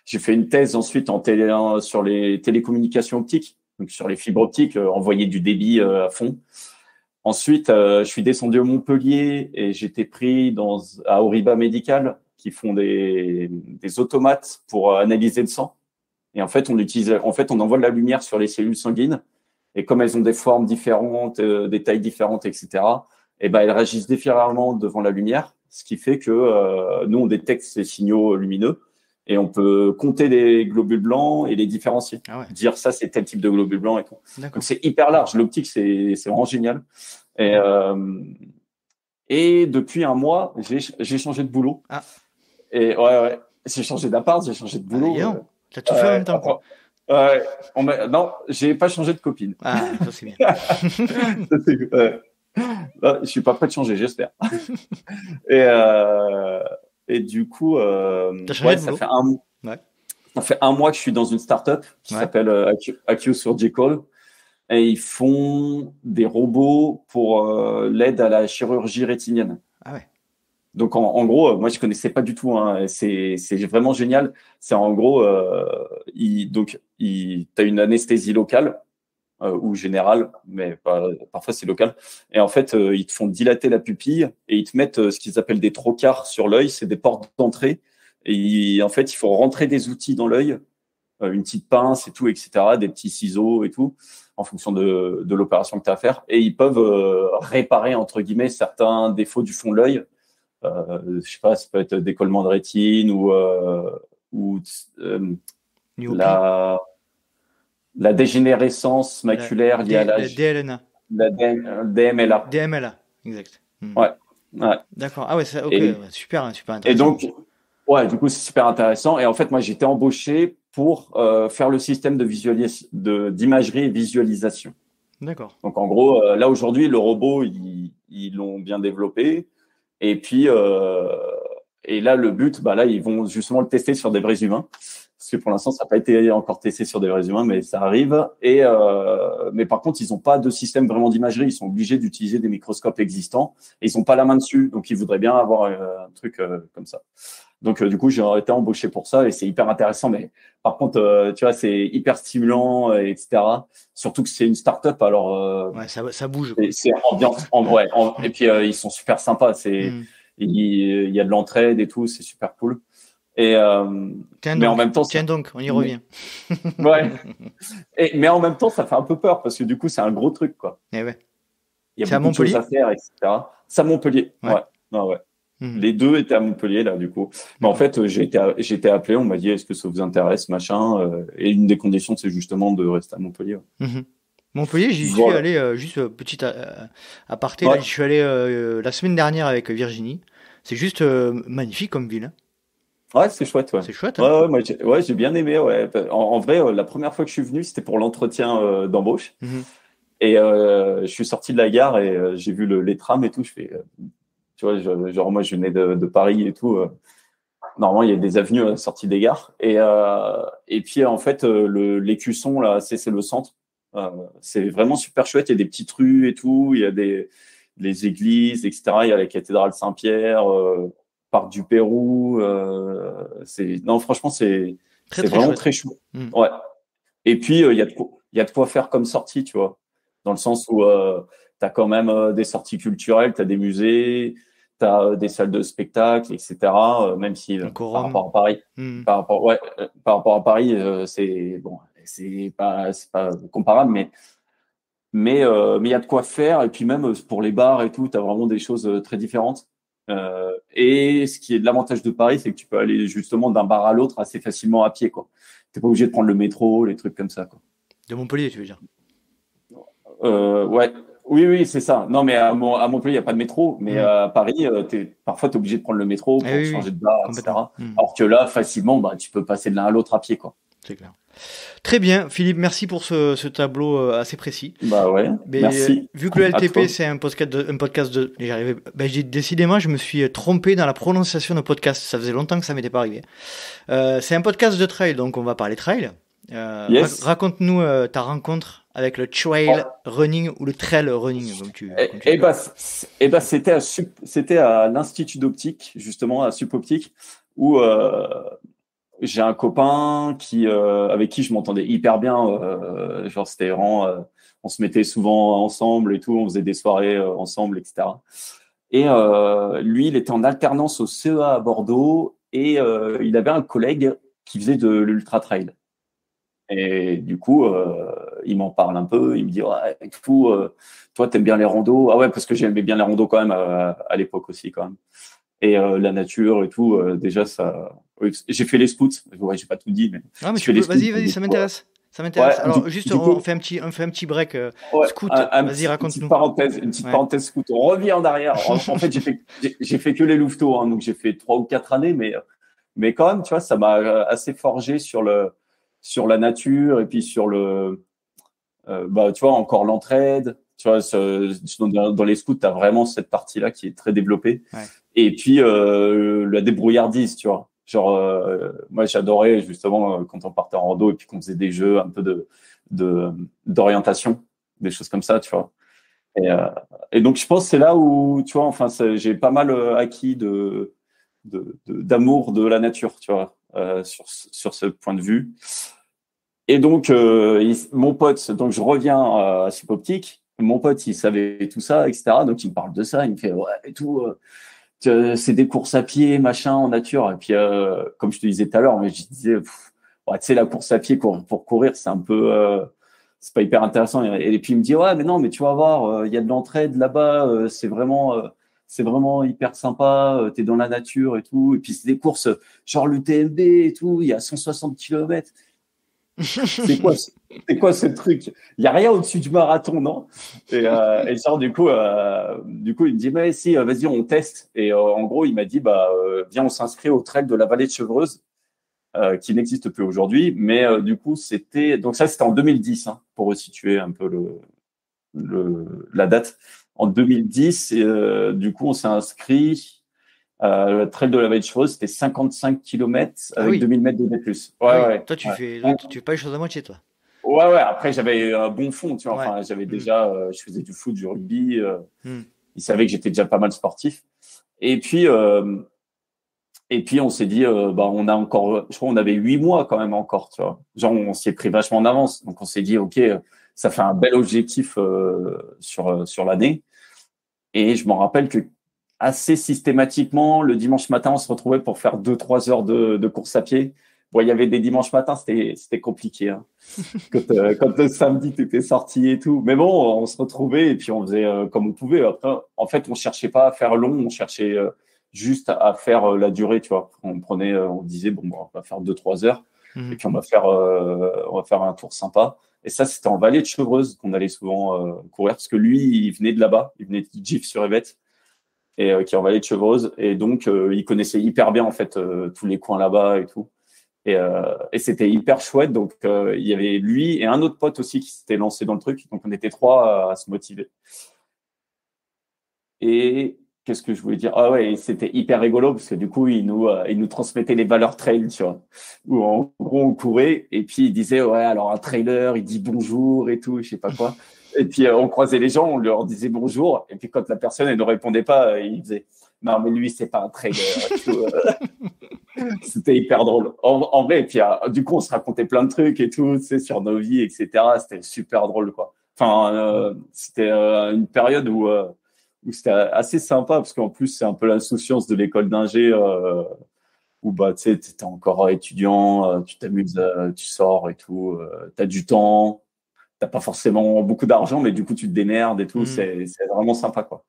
j'ai fait une thèse ensuite sur les télécommunications optiques, donc sur les fibres optiques, envoyer du débit à fond. Ensuite, je suis descendu à Montpellier et j'étais pris à Auriba Médical, qui font des automates pour analyser le sang. Et en fait, on envoie de la lumière sur les cellules sanguines. Et comme elles ont des formes différentes, des tailles différentes, etc., et ben elles réagissent différemment devant la lumière, ce qui fait que nous on détecte ces signaux lumineux et on peut compter les globules blancs et les différencier. Ah ouais. Dire ça c'est tel type de globule blanc et tout. D'accord. Donc c'est hyper large. L'optique c'est vraiment génial. Et depuis un mois j'ai changé de boulot. Ah. Et ouais, j'ai changé d'appart, j'ai changé de boulot. T'as tout fait en même temps, quoi. Non, j'ai pas changé de copine. Ah, ça c'est bien. Là, je suis pas prêt de changer, j'espère. Et du coup, ça fait un mois que je suis dans une startup qui s'appelle Accu Surgical, et ils font des robots pour l'aide à la chirurgie rétinienne. Ah ouais. Donc en gros, moi je connaissais pas du tout. Hein, c'est vraiment génial. C'est en gros, t'as une anesthésie locale ou générale, mais parfois c'est local. Et en fait, ils te font dilater la pupille et ils te mettent ce qu'ils appellent des trocars sur l'œil. C'est des portes d'entrée. Et en fait, il faut rentrer des outils dans l'œil, une petite pince et tout, etc., des petits ciseaux et tout, en fonction de l'opération que tu as à faire. Et ils peuvent réparer entre guillemets certains défauts du fond de l'œil. Je sais pas, ça peut être décollement de rétine ou la dégénérescence maculaire liée à l'âge. DLNA. La DMLA. DMLA, exact. Ouais. D'accord. Ah ouais, super intéressant. Et donc, du coup, c'est super intéressant. Et en fait, moi, j'étais embauché pour faire le système d'imagerie et visualisation. D'accord. Donc, en gros, là, aujourd'hui, le robot, ils l'ont bien développé. Et puis, et là, le but, là, ils vont justement le tester sur des vrais humains. Parce que pour l'instant, ça n'a pas été encore testé sur des vrais humains, mais ça arrive. Mais par contre, ils n'ont pas de système vraiment d'imagerie. Ils sont obligés d'utiliser des microscopes existants. Et ils n'ont pas la main dessus. Donc, ils voudraient bien avoir un truc comme ça. Donc, du coup, j'ai été embauché pour ça et c'est hyper intéressant. Mais par contre, tu vois, c'est hyper stimulant, etc. Surtout que c'est une start-up. Alors, ça bouge. C'est ambiance. Et puis, ils sont super sympas. Il y a de l'entraide et tout. C'est super cool. Mais en même temps, donc, on y revient. Mais en même temps, ça fait un peu peur parce que du coup, c'est un gros truc, quoi. Et ouais. Il y a beaucoup de choses à faire, etc. C'est à Montpellier. Ouais. Les deux étaient à Montpellier, là, du coup. Mais en fait, j'ai été appelé, on m'a dit, est-ce que ça vous intéresse, machin. Et une des conditions, c'est justement de rester à Montpellier. Montpellier, j'y suis allé, juste petit aparté, là, j'y suis allé la semaine dernière avec Virginie. C'est juste magnifique comme ville. Hein. Ouais, c'est chouette, ouais. C'est chouette. Hein. Moi, j'ai bien aimé, ouais. En vrai, la première fois que je suis venu, c'était pour l'entretien d'embauche. Et je suis sorti de la gare et j'ai vu les trams et tout. Je fais, tu vois, genre moi, je venais de Paris et tout. Normalement, il y a des avenues à la sortie des gares. Et puis, en fait, l'Écusson, là, c'est le centre. C'est vraiment super chouette. Il y a des petites rues et tout. Il y a les églises, etc. Il y a la cathédrale Saint-Pierre. Parc du Pérou, franchement, c'est vraiment très chou. Ouais. Et puis, il y a de quoi faire comme sortie, tu vois, dans le sens où tu as quand même des sorties culturelles, tu as des musées, tu as des salles de spectacle, etc. Même si par rapport à Paris, par rapport à Paris, c'est pas comparable, mais il y a de quoi faire. Et puis même pour les bars et tout, tu as vraiment des choses très différentes. Et ce qui est de l'avantage de Paris, c'est que tu peux aller justement d'un bar à l'autre assez facilement à pied, quoi. T'es pas obligé de prendre le métro, les trucs comme ça, quoi. De Montpellier, tu veux dire? Ouais. Oui, c'est ça. Non, mais à Montpellier, il n'y a pas de métro, mais à Paris, parfois, t'es obligé de prendre le métro pour changer de bar, etc. Alors que là, facilement, tu peux passer de l'un à l'autre à pied, quoi. C'est clair. Très bien, Philippe, merci pour ce tableau assez précis. Merci. Vu que le LTP, c'est un podcast de... décidément, je me suis trompé dans la prononciation de podcast. Ça faisait longtemps que ça m'était pas arrivé. C'est un podcast de trail, donc on va parler trail. Yes. Raconte-nous ta rencontre avec le trail running ou le trail running, comme tu c'était à l'Institut d'optique, justement, à Supoptique, où j'ai un copain avec qui je m'entendais hyper bien. Genre, c'était vraiment, on se mettait souvent ensemble et tout, on faisait des soirées ensemble, etc. Et lui, il était en alternance au CEA à Bordeaux et il avait un collègue qui faisait de l'ultra trail. Et du coup, il m'en parle un peu. Il me dit, ouais, et tout, toi, t'aimes bien les randos. Ah ouais, parce que j'aimais bien les randos quand même à l'époque aussi, quand même. Et la nature et tout, déjà, ça. Oui, j'ai fait les scouts. Ouais, j'ai pas tout dit, mais Ah, mais j'ai fait les scouts. vas-y, ça m'intéresse. Ça m'intéresse. Ouais, Alors, juste, on fait un petit break. ouais, Scout, vas-y, raconte-nous. une petite parenthèse scout. On revient en arrière. En fait, j'ai fait que les louveteaux, hein, donc j'ai fait 3 ou 4 années, mais quand même, tu vois, ça m'a assez forgé sur la nature et puis sur tu vois, encore l'entraide. Tu vois, dans les scouts, tu as vraiment cette partie-là qui est très développée. Ouais. Et puis, la débrouillardise, tu vois. Genre, moi, j'adorais justement quand on partait en rando et puis qu'on faisait des jeux un peu d'orientation, des choses comme ça, tu vois. Et donc, je pense que c'est là où, tu vois, enfin, j'ai pas mal acquis d'amour de la nature, tu vois, sur ce point de vue. Et donc, mon pote, donc je reviens à Supoptique, mon pote, il savait tout ça, etc. Donc, il me parle de ça, il me fait, ouais, et tout, c'est des courses à pied, machin, en nature. Et puis, comme je te disais tout à l'heure, mais je disais, ouais, tu sais, la course à pied pour courir, c'est un peu, c'est pas hyper intéressant. Et puis, il me dit, ouais, mais non, mais tu vas voir, il y a de l'entraide là-bas, c'est vraiment hyper sympa, t'es dans la nature et tout. Et puis, c'est des courses genre l'UTMB et tout, il y a 160 kilomètres. C'est quoi ce truc? Il y a rien au-dessus du marathon, non? Et genre du coup, il me dit mais si, vas-y, on teste. Et en gros, il m'a dit viens, on s'inscrit au trail de la vallée de Chevreuse, qui n'existe plus aujourd'hui. Mais du coup, c'était en 2010, hein, pour resituer un peu la date. En 2010, et, du coup, on s'est inscrit. Le trail de la vallée de Chevreuse, c'était 55 km avec 2000 mètres de D+. Ouais. Toi, tu fais pas les choses à moitié, toi. Ouais. Après, j'avais un bon fond, tu vois. Ouais. Enfin, j'avais déjà, je faisais du foot, du rugby. Ils savaient que j'étais déjà pas mal sportif. Et puis, on s'est dit, on a encore, je crois, on avait 8 mois quand même encore, tu vois. Genre, on s'y est pris vachement en avance. Donc, on s'est dit, ok, ça fait un bel objectif sur l'année. Et je m'en rappelle que assez systématiquement, le dimanche matin, on se retrouvait pour faire 2-3 heures de course à pied. Bon, il y avait des dimanches matins, c'était compliqué. Hein. Quand le samedi, tu étais sorti et tout. Mais bon, on se retrouvait et puis on faisait comme on pouvait. Après, en fait, on cherchait pas à faire long, on cherchait juste à faire la durée, tu vois. On disait, on va faire 2-3 heures et puis on va faire un tour sympa. Et ça, c'était en vallée de Chevreuse qu'on allait souvent courir parce que lui, il venait de là-bas, il venait de Gif-sur-Yvette et qui est en vallée de Chevreuse. Et donc, il connaissait hyper bien en fait tous les coins là-bas et tout. Et c'était hyper chouette. Donc, il y avait lui et un autre pote aussi qui s'était lancé dans le truc. Donc, on était 3 à se motiver. Et qu'est-ce que je voulais dire? Ah ouais, c'était hyper rigolo parce que du coup, il nous transmettait les valeurs trail, tu vois. Où en gros, on courait et puis il disait, ouais, alors un trailer, il dit bonjour et tout, je sais pas quoi. Et puis, on croisait les gens, on leur disait bonjour. Et puis, quand la personne, elle ne répondait pas, il disait, non, mais lui, c'est pas un trailer. C'était hyper drôle. En vrai, et puis du coup, on se racontait plein de trucs et tout, tu sais, sur nos vies, etc. C'était super drôle, quoi. Enfin, c'était une période où c'était assez sympa parce qu'en plus, c'est un peu l'insouciance de l'école d'ingé où tu sais, t'es encore étudiant, tu t'amuses, tu sors et tout, t'as du temps, t'as pas forcément beaucoup d'argent, mais du coup, tu te démerdes et tout. C'est vraiment sympa, quoi.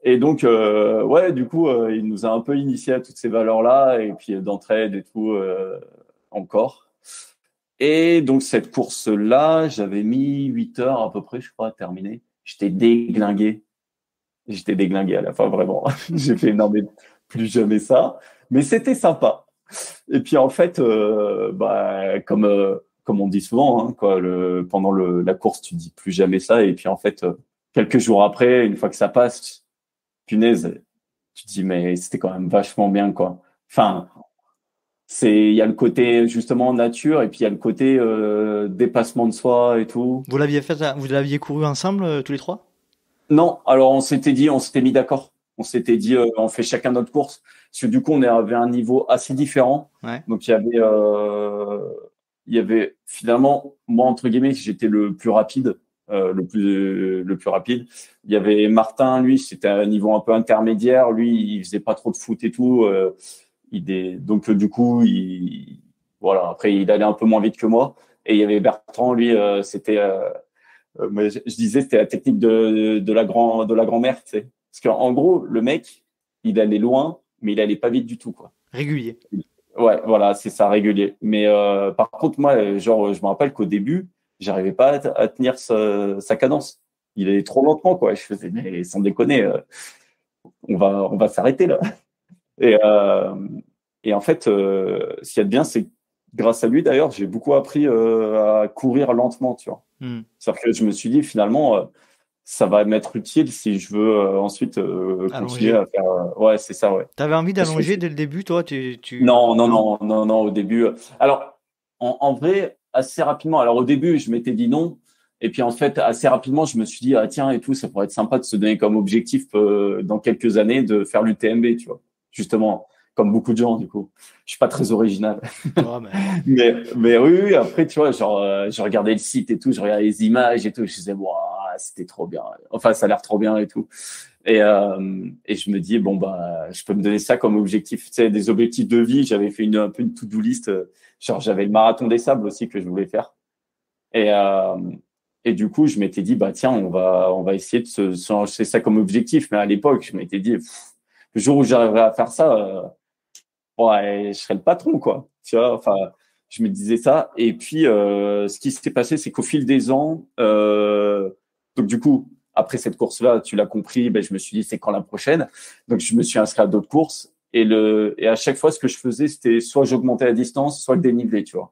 Et donc, du coup, il nous a un peu initié à toutes ces valeurs-là, et puis d'entraide et tout, encore. Et donc, cette course-là, j'avais mis 8 heures à peu près, je crois, à terminer. J'étais déglingué à la fin, vraiment. J'ai fait, non, mais plus jamais ça. Mais c'était sympa. Et puis, en fait, comme on dit souvent, hein, quoi, pendant la course, tu dis plus jamais ça. Et puis, en fait, quelques jours après, une fois que ça passe, punaise, tu te dis, mais c'était quand même vachement bien, quoi. Enfin, il y a le côté justement nature et puis il y a le côté dépassement de soi et tout. Vous l'aviez couru ensemble tous les trois? Non, alors on s'était mis d'accord. On s'était dit, on fait chacun notre course. Parce que du coup, on avait un niveau assez différent. Ouais. Donc il y avait finalement, moi entre guillemets, j'étais le plus rapide, le plus rapide. Il y avait Martin, lui, c'était un niveau un peu intermédiaire. Lui, il faisait pas trop de foot et tout. Donc du coup, voilà. Après, il allait un peu moins vite que moi. Et il y avait Bertrand, lui, c'était mais je disais, c'était la technique de la grand-mère, tu sais. Parce qu'en gros, le mec, il allait loin, mais il allait pas vite du tout, quoi. Régulier. Ouais, voilà, c'est ça, régulier. Mais par contre, moi, genre, je me rappelle qu'au début, j'arrivais pas à tenir sa cadence. Il allait trop lentement, quoi. Je faisais, mais sans déconner, on va s'arrêter là. Et, euh, et en fait, ce qu'il y a de bien, c'est que grâce à lui, d'ailleurs, j'ai beaucoup appris à courir lentement, tu vois. C'est-à-dire que je me suis dit, finalement, ça va m'être utile si je veux ensuite continuer à faire. Ouais, c'est ça, ouais. T'avais envie Parce que d'allonger dès le début, toi? non, au début. Alors, en vrai, assez rapidement. Alors, au début, je m'étais dit non. Et puis, en fait, assez rapidement, je me suis dit, ah, tiens, et tout, ça pourrait être sympa de se donner comme objectif dans quelques années de faire l'UTMB, tu vois. Justement, comme beaucoup de gens, du coup. Je suis pas très original. Oh, mais oui, après, tu vois, genre, je regardais le site et tout, je regardais les images et tout, je disais, waouh, c'était trop bien. Enfin, ça a l'air trop bien et tout. Et je me dis, bon, bah, je peux me donner ça comme objectif, tu sais, des objectifs de vie. J'avais fait un peu une to-do list. Genre, j'avais le marathon des sables aussi que je voulais faire. Et, euh, et du coup, je m'étais dit, bah, tiens, on va essayer de se lancer ça comme objectif. Mais à l'époque, je m'étais dit, le jour où j'arriverai à faire ça, ouais, je serais le patron, quoi. Tu vois, enfin, je me disais ça. Et puis, ce qui s'est passé, c'est qu'au fil des ans, donc du coup, après cette course-là, tu l'as compris, ben, je me suis dit, c'est quand la prochaine? Donc, je me suis inscrit à d'autres courses. Et à chaque fois, ce que je faisais, c'était soit j'augmentais la distance, soit le dénivelé, tu vois.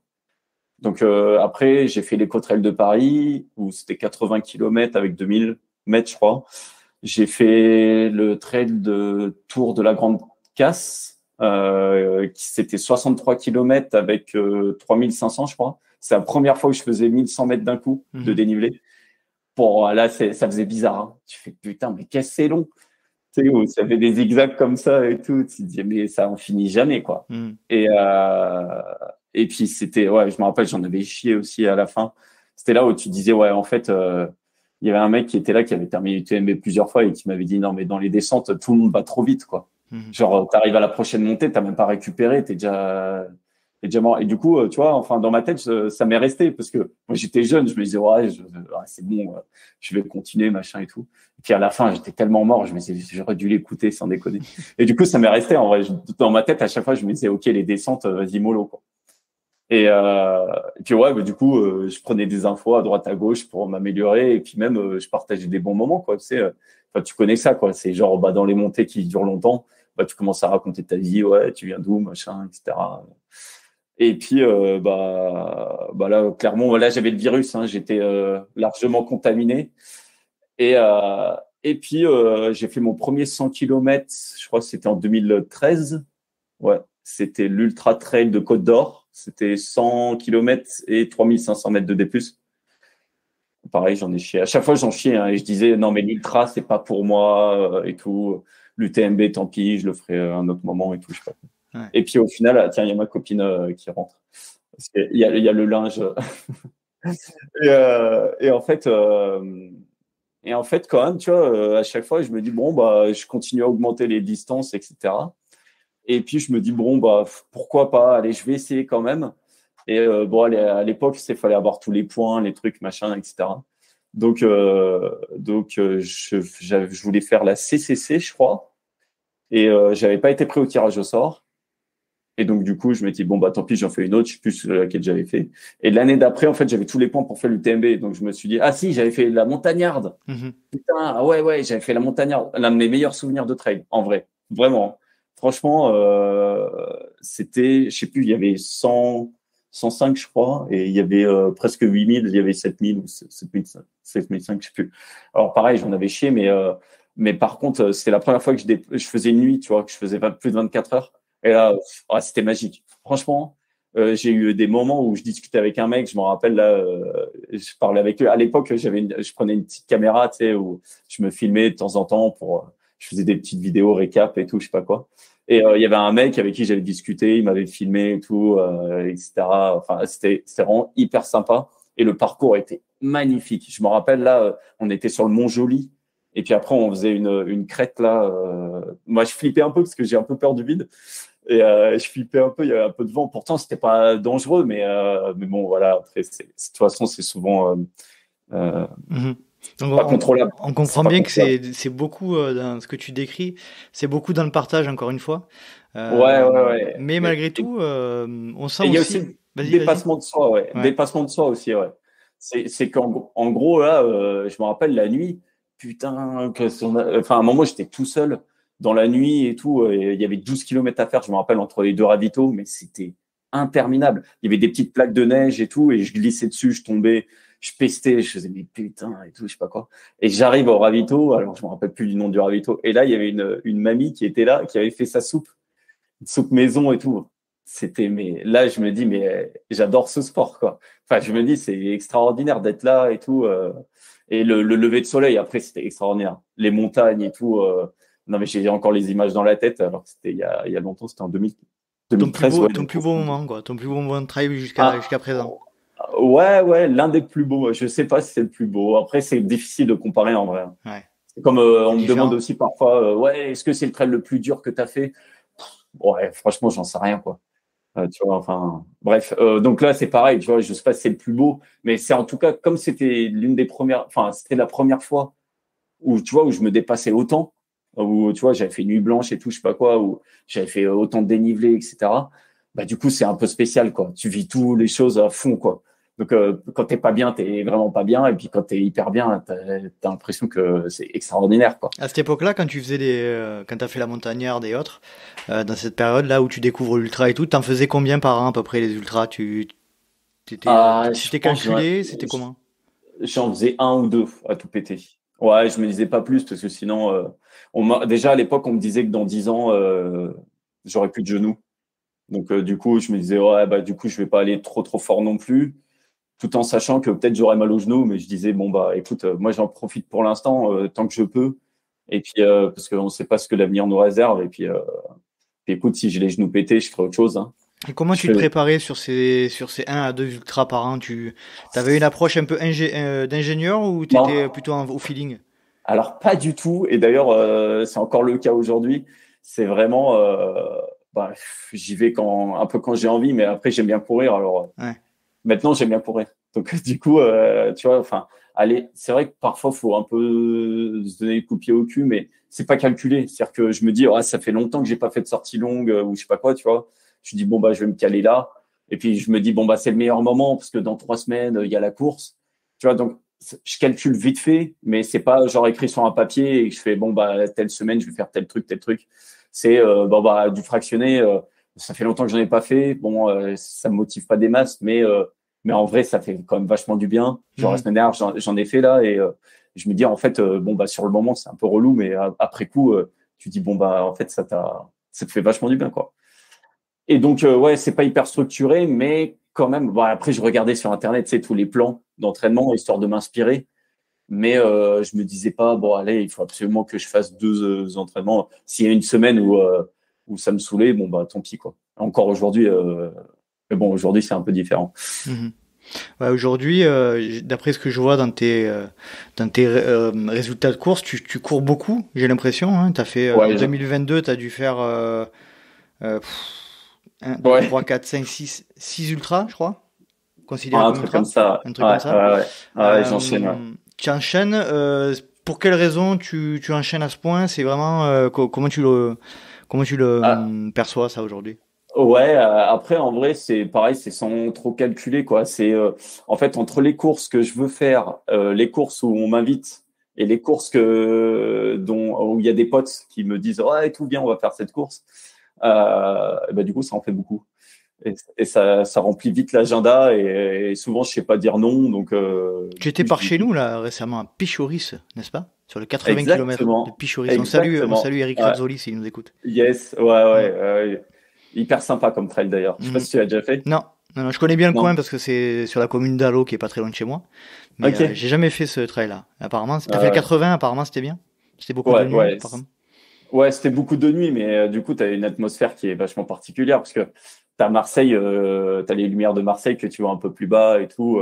Donc, après, j'ai fait l'Éco-Trail de Paris, où c'était 80 km avec 2000 mètres, je crois. J'ai fait le trail de Tour de la Grande Casse, qui c'était 63 km avec 3500, je crois. C'est la première fois que je faisais 1100 mètres d'un coup de dénivelé. Bon, là, ça faisait bizarre. Hein. Tu fais, putain, mais qu'est-ce que c'est long. Tu sais, où ça fait des zigzags comme ça et tout. Tu te dis, mais ça en finit jamais, quoi. Et puis, c'était, ouais, je me rappelle, j'en avais chié aussi à la fin. C'était là où tu disais, ouais, en fait, il y avait un mec qui était là, qui avait terminé l'UTMB plusieurs fois et qui m'avait dit, non, mais dans les descentes, tout le monde va trop vite, quoi. Genre, t'arrives à la prochaine montée, t'as même pas récupéré, t'es déjà mort. Et du coup, tu vois, enfin, dans ma tête, ça m'est resté parce que moi, j'étais jeune, je me disais, ouais, c'est bon, je vais continuer, machin et tout. Et puis à la fin, j'étais tellement mort, je me disais, j'aurais dû l'écouter sans déconner. Et du coup, ça m'est resté, en vrai. Dans ma tête, à chaque fois, je me disais, OK, les descentes, vas-y, mollo, quoi. Et puis ouais, bah, du coup, je prenais des infos à droite à gauche pour m'améliorer et puis même je partageais des bons moments, quoi. Tu sais, enfin, tu connais ça, quoi. C'est genre bah dans les montées qui durent longtemps, bah tu commences à raconter ta vie, ouais, tu viens d'où, machin, etc. Et puis bah là clairement, là j'avais le virus, hein, j'étais largement contaminé et puis j'ai fait mon premier 100 km, je crois que c'était en 2013. Ouais, c'était l'Ultra Trail de Côte d'Or. C'était 100 km et 3500 mètres de D+. Pareil, j'en ai chié. À chaque fois, j'en chiais. Hein, et je disais, non, mais l'Ultra, c'est pas pour moi et tout. L'UTMB, tant pis, je le ferai à un autre moment et tout. Je sais pas. Ouais. Et puis au final, tiens, il y a ma copine qui rentre. Parce qu'il y a le linge. et en fait, quand même, tu vois, à chaque fois, je me dis, bon, bah, je continue à augmenter les distances, etc. Et puis, je me dis, bon, bah, pourquoi pas? Allez, je vais essayer quand même. Et bon, à l'époque, il fallait avoir tous les points, les trucs, machin, etc. Donc, je voulais faire la CCC, je crois. Et j'avais pas été pris au tirage au sort. Et donc, du coup, je m'étais dit, bon, bah, tant pis, j'en fais une autre. Je sais plus laquelle j'avais fait. Et l'année d'après, en fait, j'avais tous les points pour faire l'UTMB. Donc, je me suis dit, ah si, j'avais fait la montagnarde. Putain, ah ouais, j'avais fait la montagnarde. L'un de mes meilleurs souvenirs de trail, en vrai. Vraiment. Franchement, c'était, je sais plus, il y avait 105, je crois, et il y avait presque 8000, il y avait 7000 ou 7005, je sais plus. Alors pareil, j'en avais chié, mais par contre, c'est la première fois que je faisais une nuit, tu vois, que je faisais plus de 24 heures. Et là, c'était magique. franchement, j'ai eu des moments où je discutais avec un mec, je me rappelle là, je parlais avec lui. À l'époque, je prenais une petite caméra, tu sais, où je me filmais de temps en temps je faisais des petites vidéos récap et tout, je sais pas quoi. Et il y avait un mec avec qui j'avais discuté, il m'avait filmé et tout, etc. Enfin, c'était vraiment hyper sympa. Et le parcours était magnifique. Je me rappelle là, on était sur le Mont Joli. Et puis après, on faisait une crête là. Moi, je flippais un peu parce que j'ai un peu peur du vide. Et je flippais un peu, il y avait un peu de vent. Pourtant, c'était pas dangereux, mais bon, voilà. Après, de toute façon, c'est souvent Mhm. pas Donc, contrôlable. on comprend bien que c'est beaucoup dans ce que tu décris, c'est beaucoup dans le partage, encore une fois. Ouais, ouais, ouais. Mais malgré tout, on sent Et il y a aussi aussi. le Vas-y, vas-y. dépassement de soi, ouais. Ouais. Dépassement de soi aussi, ouais. C'est en gros, là, je me rappelle la nuit, putain, enfin, à un moment, j'étais tout seul dans la nuit et tout. Et il y avait 12 kilomètres à faire, je me rappelle, entre les deux ravitaux, mais c'était interminable. Il y avait des petites plaques de neige et tout, et je glissais dessus, je tombais, je pestais, je faisais, mais putain, et tout, je sais pas quoi. Et j'arrive au ravito, alors je me rappelle plus du nom du ravito. Et là, il y avait une mamie qui était là, qui avait fait sa soupe, une soupe maison et tout. Mais là, je me dis, mais j'adore ce sport, quoi. Enfin, je me dis, c'est extraordinaire d'être là et tout. Et le lever de soleil, après, c'était extraordinaire. Les montagnes et tout. Non, mais j'ai encore les images dans la tête, alors que c'était il y a longtemps, c'était en 2013, ouais. Ton plus beau moment, quoi. Ton plus beau moment de trail Ah, jusqu'à présent. ouais, ouais, l'un des plus beaux. Je sais pas si c'est le plus beau. Après, c'est difficile de comparer en vrai. Ouais. C'est comme C'est on me demande différent. aussi parfois, ouais, est-ce que c'est le trail le plus dur que tu as fait? Ouais, franchement, j'en sais rien, quoi. Tu vois, enfin, bref. Donc là, c'est pareil, tu vois, je sais pas si c'est le plus beau, mais c'est en tout cas, comme c'était l'une des premières, enfin, c'était la première fois où, tu vois, où je me dépassais autant, où, tu vois, j'avais fait nuit blanche et tout, je sais pas quoi, où j'avais fait autant de dénivelé, etc. Bah, du coup, c'est un peu spécial, quoi. Tu vis tout les choses à fond, quoi. Donc, quand t'es pas bien, t'es vraiment pas bien, et puis quand t'es hyper bien, t'as l'impression que c'est extraordinaire, quoi. À cette époque-là, quand tu faisais quand t'as fait la montagnarde et autres, dans cette période-là où tu découvres l'ultra et tout, t'en faisais combien par an à peu près les ultras? Je C'était pense que calculé, c'était comment? j'en faisais un ou deux à tout péter. Ouais, je me disais pas plus parce que sinon, déjà à l'époque, on me disait que dans 10 ans, j'aurais plus de genoux. Donc du coup, je me disais ouais, bah du coup, je vais pas aller trop fort non plus, tout en sachant que peut-être j'aurais mal aux genoux, mais je disais bon bah écoute, moi j'en profite pour l'instant tant que je peux. Et puis parce qu'on sait pas ce que l'avenir nous réserve. Et puis, écoute, si j'ai les genoux pétés, je ferai autre chose. Hein. Et comment Je tu te fais, préparais sur ces 1 à 2 ultras par an? Tu avais une approche un peu d'ingénieur ou non, t'étais plutôt au feeling? alors pas du tout. Et d'ailleurs, c'est encore le cas aujourd'hui. C'est vraiment, bah, j'y vais un peu quand j'ai envie, mais après j'aime bien courir. Alors Ouais. maintenant j'aime bien courir. Donc du coup, tu vois, enfin, allez, c'est vrai que parfois faut un peu se donner le coup de pied au cul, mais c'est pas calculé. C'est-à-dire que je me dis, ah, ça fait longtemps que j'ai pas fait de sortie longue ou je sais pas quoi, tu vois. Je dis bon bah je vais me caler là. Et puis je me dis bon bah c'est le meilleur moment parce que dans 3 semaines il y a la course. Tu vois, donc je calcule vite fait, mais c'est pas genre écrit sur un papier et que je fais bon bah telle semaine je vais faire tel truc, tel truc. C'est bon bah du fractionné. Ça fait longtemps que j'en ai pas fait. Bon, ça me motive pas des masses, mais en vrai ça fait quand même vachement du bien. Genre la Mhm. semaine dernière j'en ai fait là et je me dis en fait bon bah sur le moment c'est un peu relou, mais après coup tu dis bon bah en fait ça te fait vachement du bien quoi. Et donc, ouais, c'est pas hyper structuré, mais quand même, bon, après, je regardais sur Internet, tu sais, tous les plans d'entraînement, histoire de m'inspirer. Mais je me disais pas, bon, allez, il faut absolument que je fasse 2 entraînements. S'il y a une semaine où ça me saoulait, bon, bah, tant pis, quoi. Encore aujourd'hui, mais bon, aujourd'hui, c'est un peu différent. Mhm. Ouais, aujourd'hui, d'après ce que je vois dans tes résultats de course, tu cours beaucoup, j'ai l'impression. Hein. T'as fait, en Ouais, 2022, tu as dû faire 1, 2, ouais, 3, 4, 5, 6 ultras, je crois, considéré un comme truc comme ultra, ça. un truc Ouais, comme ça. ouais, ouais. Ouais, j'enchaîne, ouais. Tu enchaînes, pour quelle raison tu enchaînes à ce point? C'est vraiment, comment tu le Ah, perçois ça aujourd'hui? ouais, après, en vrai, c'est pareil, c'est sans trop calculer, quoi. C'est, en fait, entre les courses que je veux faire, les courses où on m'invite et les courses où il y a des potes qui me disent, ouais, tout bien, on va faire cette course. Et bah, du coup, ça en fait beaucoup. Et ça remplit vite l'agenda et souvent, je sais pas dire non. Donc, Tu du étais coup, je par dis chez nous, là, récemment, à Pichoris, n'est-ce pas? Sur le 80 km de exactement, Pichoris. On salue exactement. Eric Ouais. Razzoli s'il nous écoute. Yes, ouais, ouais, ouais. Hyper sympa comme trail d'ailleurs. Je sais pas si tu l'as déjà fait. Non. Non, je connais bien le Non. coin parce que c'est sur la commune d'Allo qui est pas très loin de chez moi. Mais Ok. j'ai jamais fait ce trail-là. Apparemment, t'as fait le 80, apparemment c'était bien. C'était beaucoup de Ouais, nuits, ouais. par contre. Ouais, c'était beaucoup de nuit, mais du coup, tu as une atmosphère qui est vachement particulière parce que t'as Marseille, t'as les lumières de Marseille que tu vois un peu plus bas et tout.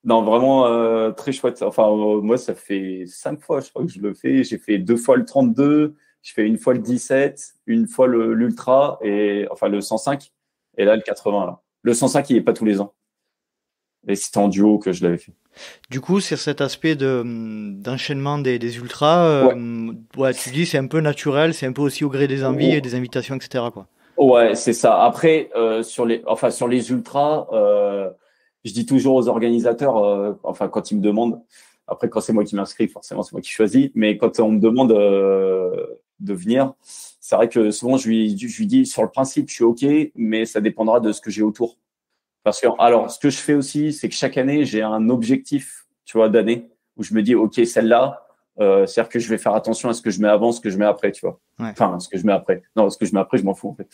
Non, vraiment très chouette. Enfin, moi, ça fait 5 fois, je crois que je le fais. J'ai fait 2 fois le 32, je fais une fois le 17, une fois l'ultra et enfin le 105 et là le 80 là. Le 105, il est pas tous les ans. Et c'était en duo que je l'avais fait. Du coup, sur cet aspect d'enchaînement des ultras, Ouais, ouais, tu dis c'est un peu naturel, c'est un peu aussi au gré des envies et des invitations, etc., quoi. ouais, c'est ça. Après, sur les ultras, je dis toujours aux organisateurs, enfin quand ils me demandent, après quand c'est moi qui m'inscris, forcément c'est moi qui choisis, mais quand on me demande de venir, c'est vrai que souvent je lui dis sur le principe je suis ok, mais ça dépendra de ce que j'ai autour. Parce que alors ce que je fais aussi, c'est que chaque année j'ai un objectif, tu vois, d'année où je me dis ok celle-là. C'est-à-dire que je vais faire attention à ce que je mets avant, ce que je mets après, tu vois. Ouais. Enfin, ce que je mets après. Non, ce que je mets après, je m'en fous en fait.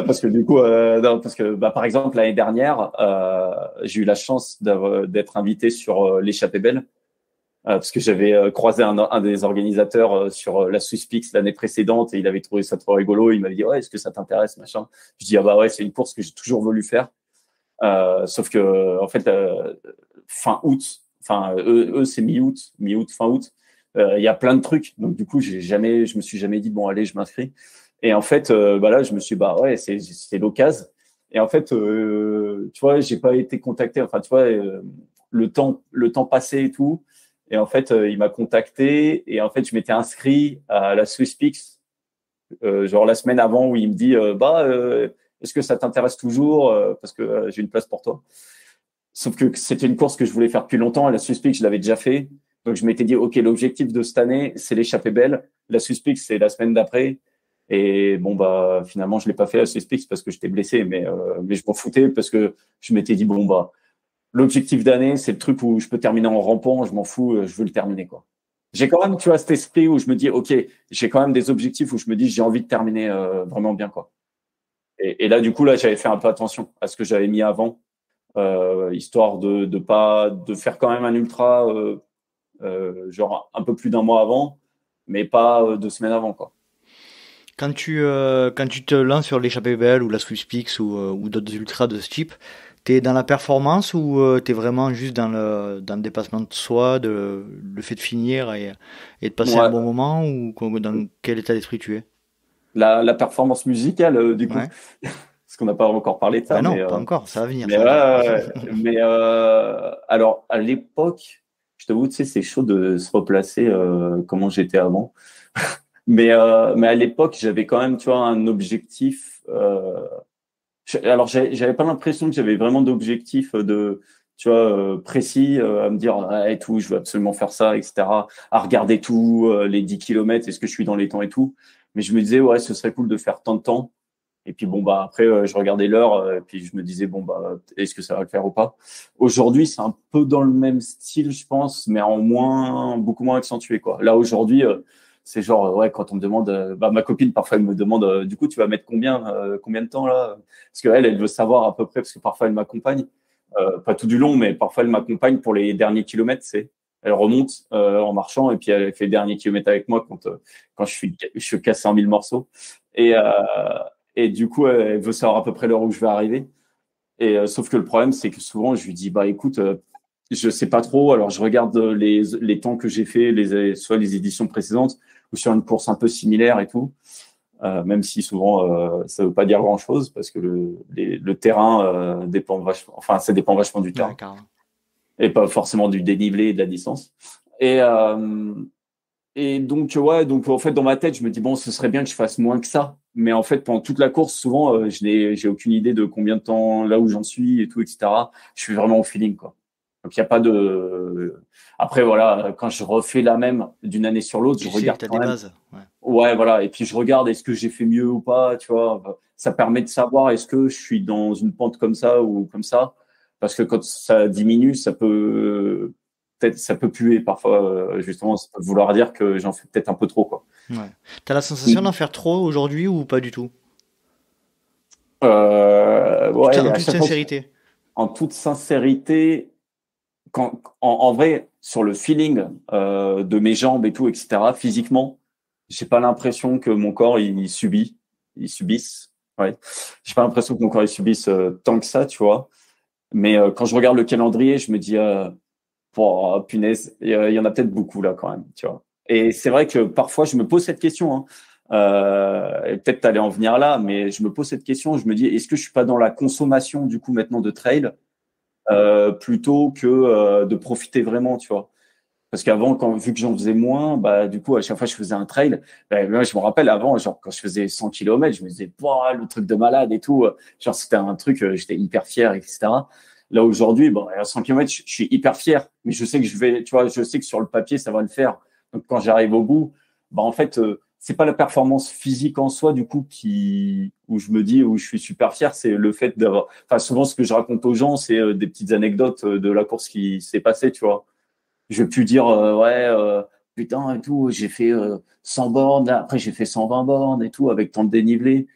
Parce que du coup, non, parce que bah, par exemple l'année dernière, j'ai eu la chance d'être invité sur l'échappée belle, parce que j'avais croisé un des organisateurs sur la Swisspix l'année précédente et il avait trouvé ça trop rigolo. Il m'avait dit ouais, est-ce que ça t'intéresse, machin. Je dis ah bah ouais, c'est une course que j'ai toujours voulu faire. Sauf que en fait, fin août, enfin eux c'est mi-août, fin août. Il y a plein de trucs. Donc du coup, je me suis jamais dit bon allez, je m'inscris. Et en fait, bah là, je me suis dit, bah ouais, c'est l'occasion. Et en fait, tu vois, j'ai pas été contacté. Enfin, tu vois, le temps passé et tout. Et en fait, il m'a contacté. Et en fait, je m'étais inscrit à la Swisspix, genre la semaine avant, où il me dit, est-ce que ça t'intéresse toujours parce que j'ai une place pour toi. Sauf que c'était une course que je voulais faire depuis longtemps. Et la Swisspix, je l'avais déjà fait. Donc, je m'étais dit, OK, l'objectif de cette année, c'est l'échappée belle. La Swisspix, c'est la semaine d'après. Et bon, bah, finalement, je l'ai pas fait la Swisspix parce que j'étais blessé, mais je m'en foutais parce que je m'étais dit, bon, bah, l'objectif d'année, c'est le truc où je peux terminer en rampant. Je m'en fous, je veux le terminer, quoi. J'ai quand même, tu vois, cet esprit où je me dis, OK, j'ai quand même des objectifs où je me dis, j'ai envie de terminer vraiment bien, quoi. Et là, du coup, là, j'avais fait un peu attention à ce que j'avais mis avant, histoire de pas de faire quand même un ultra genre un peu plus d'un mois avant, mais pas 2 semaines avant, quoi. Quand tu te lances sur l'échappée belle ou la Swisspix ou d'autres ultras de ce type, t'es dans la performance ou t'es vraiment juste dans le dépassement de soi, le fait de finir et de passer un Ouais, bon moment ou dans quel état d'esprit tu es? la performance musicale, du coup, Ouais. parce qu'on n'a pas encore parlé de Ben ça, non, pas encore, ça va venir, mais, ça va venir. mais alors à l'époque, je t'avoue, tu sais, c'est chaud de se replacer comment j'étais avant. Mais à l'époque, j'avais quand même, tu vois, un objectif. Alors, j'avais pas l'impression que j'avais vraiment d'objectif tu vois, précis à me dire ah, et tout, je veux absolument faire ça, etc. À regarder tout, les 10 kilomètres, est-ce que je suis dans les temps et tout. Mais je me disais ouais, ce serait cool de faire tant de temps. Et puis bon bah après, je regardais l'heure, et puis je me disais bon bah est-ce que ça va le faire ou pas. Aujourd'hui, c'est un peu dans le même style, je pense, mais en moins, beaucoup moins accentué quoi. Là aujourd'hui. C'est genre ouais quand on me demande bah ma copine parfois elle me demande du coup tu vas mettre combien de temps là parce qu'elle elle veut savoir à peu près parce que parfois elle m'accompagne pas tout du long mais parfois elle m'accompagne pour les derniers kilomètres c'est elle remonte en marchant et puis elle fait les derniers kilomètres avec moi quand je suis cassé en 1000 morceaux et euh, et du coup elle veut savoir à peu près l'heure où je vais arriver et sauf que le problème c'est que souvent je lui dis bah écoute je sais pas trop alors je regarde les temps que j'ai fait soit les éditions précédentes ou sur une course un peu similaire et tout, même si souvent ça veut pas dire grand-chose parce que le terrain dépend vachement, enfin ça dépend vachement du Ouais, terrain carrément. et pas forcément du dénivelé et de la distance. Et et donc ouais, donc en fait dans ma tête je me dis bon ce serait bien que je fasse moins que ça, mais en fait pendant toute la course souvent j'ai aucune idée de combien de temps là où j'en suis et tout etc. Je suis vraiment au feeling quoi. Donc il y a pas de après voilà quand je refais la même d'une année sur l'autre je Tu sais, regarde t'as quand des même. bases. Ouais. Ouais, voilà. Et puis je regarde est-ce que j'ai fait mieux ou pas, tu vois. Ça permet de savoir est-ce que je suis dans une pente comme ça ou comme ça. Parce que quand ça diminue, ça peut peut-être ça peut puer parfois. Justement, ça peut vouloir dire que j'en fais peut-être un peu trop, quoi. Ouais. T'as la sensation d'en faire trop aujourd'hui ou pas du tout? Ouais, En à toute chaque fois, sincérité. en toute sincérité, en vrai, sur le feeling de mes jambes et tout, etc., physiquement, j'ai pas l'impression que mon corps il subisse. Ouais, j'ai pas l'impression que mon corps il subisse tant que ça, tu vois. Mais quand je regarde le calendrier, je me dis, oh, punaise, il y en a peut-être beaucoup là quand même, tu vois. Et c'est vrai que parfois je me pose cette question, hein. Et peut-être t'allais en venir là, mais je me pose cette question. Je me dis, est-ce que je suis pas dans la consommation du coup maintenant de trail plutôt que de profiter vraiment, tu vois. Parce qu'avant, vu que j'en faisais moins, bah, du coup, à chaque fois que je faisais un trail, bah, moi, je me rappelle avant, genre, quand je faisais 100 kilomètres, je me disais, ouah, le truc de malade et tout. Genre, c'était un truc, j'étais hyper fier, etc. Là, aujourd'hui, bon, à 100 kilomètres, je suis hyper fier, mais je sais que je vais, tu vois, je sais que sur le papier, ça va le faire. Donc, quand j'arrive au bout, bah, en fait, c'est pas la performance physique en soi, du coup, où je me dis, où je suis super fier, c'est le fait d'avoir, enfin, souvent, ce que je raconte aux gens, c'est des petites anecdotes de la course qui s'est passée, tu vois. Je vais plus dire ouais putain et tout, j'ai fait 100 bornes, après j'ai fait 120 bornes et tout avec tant de dénivelé.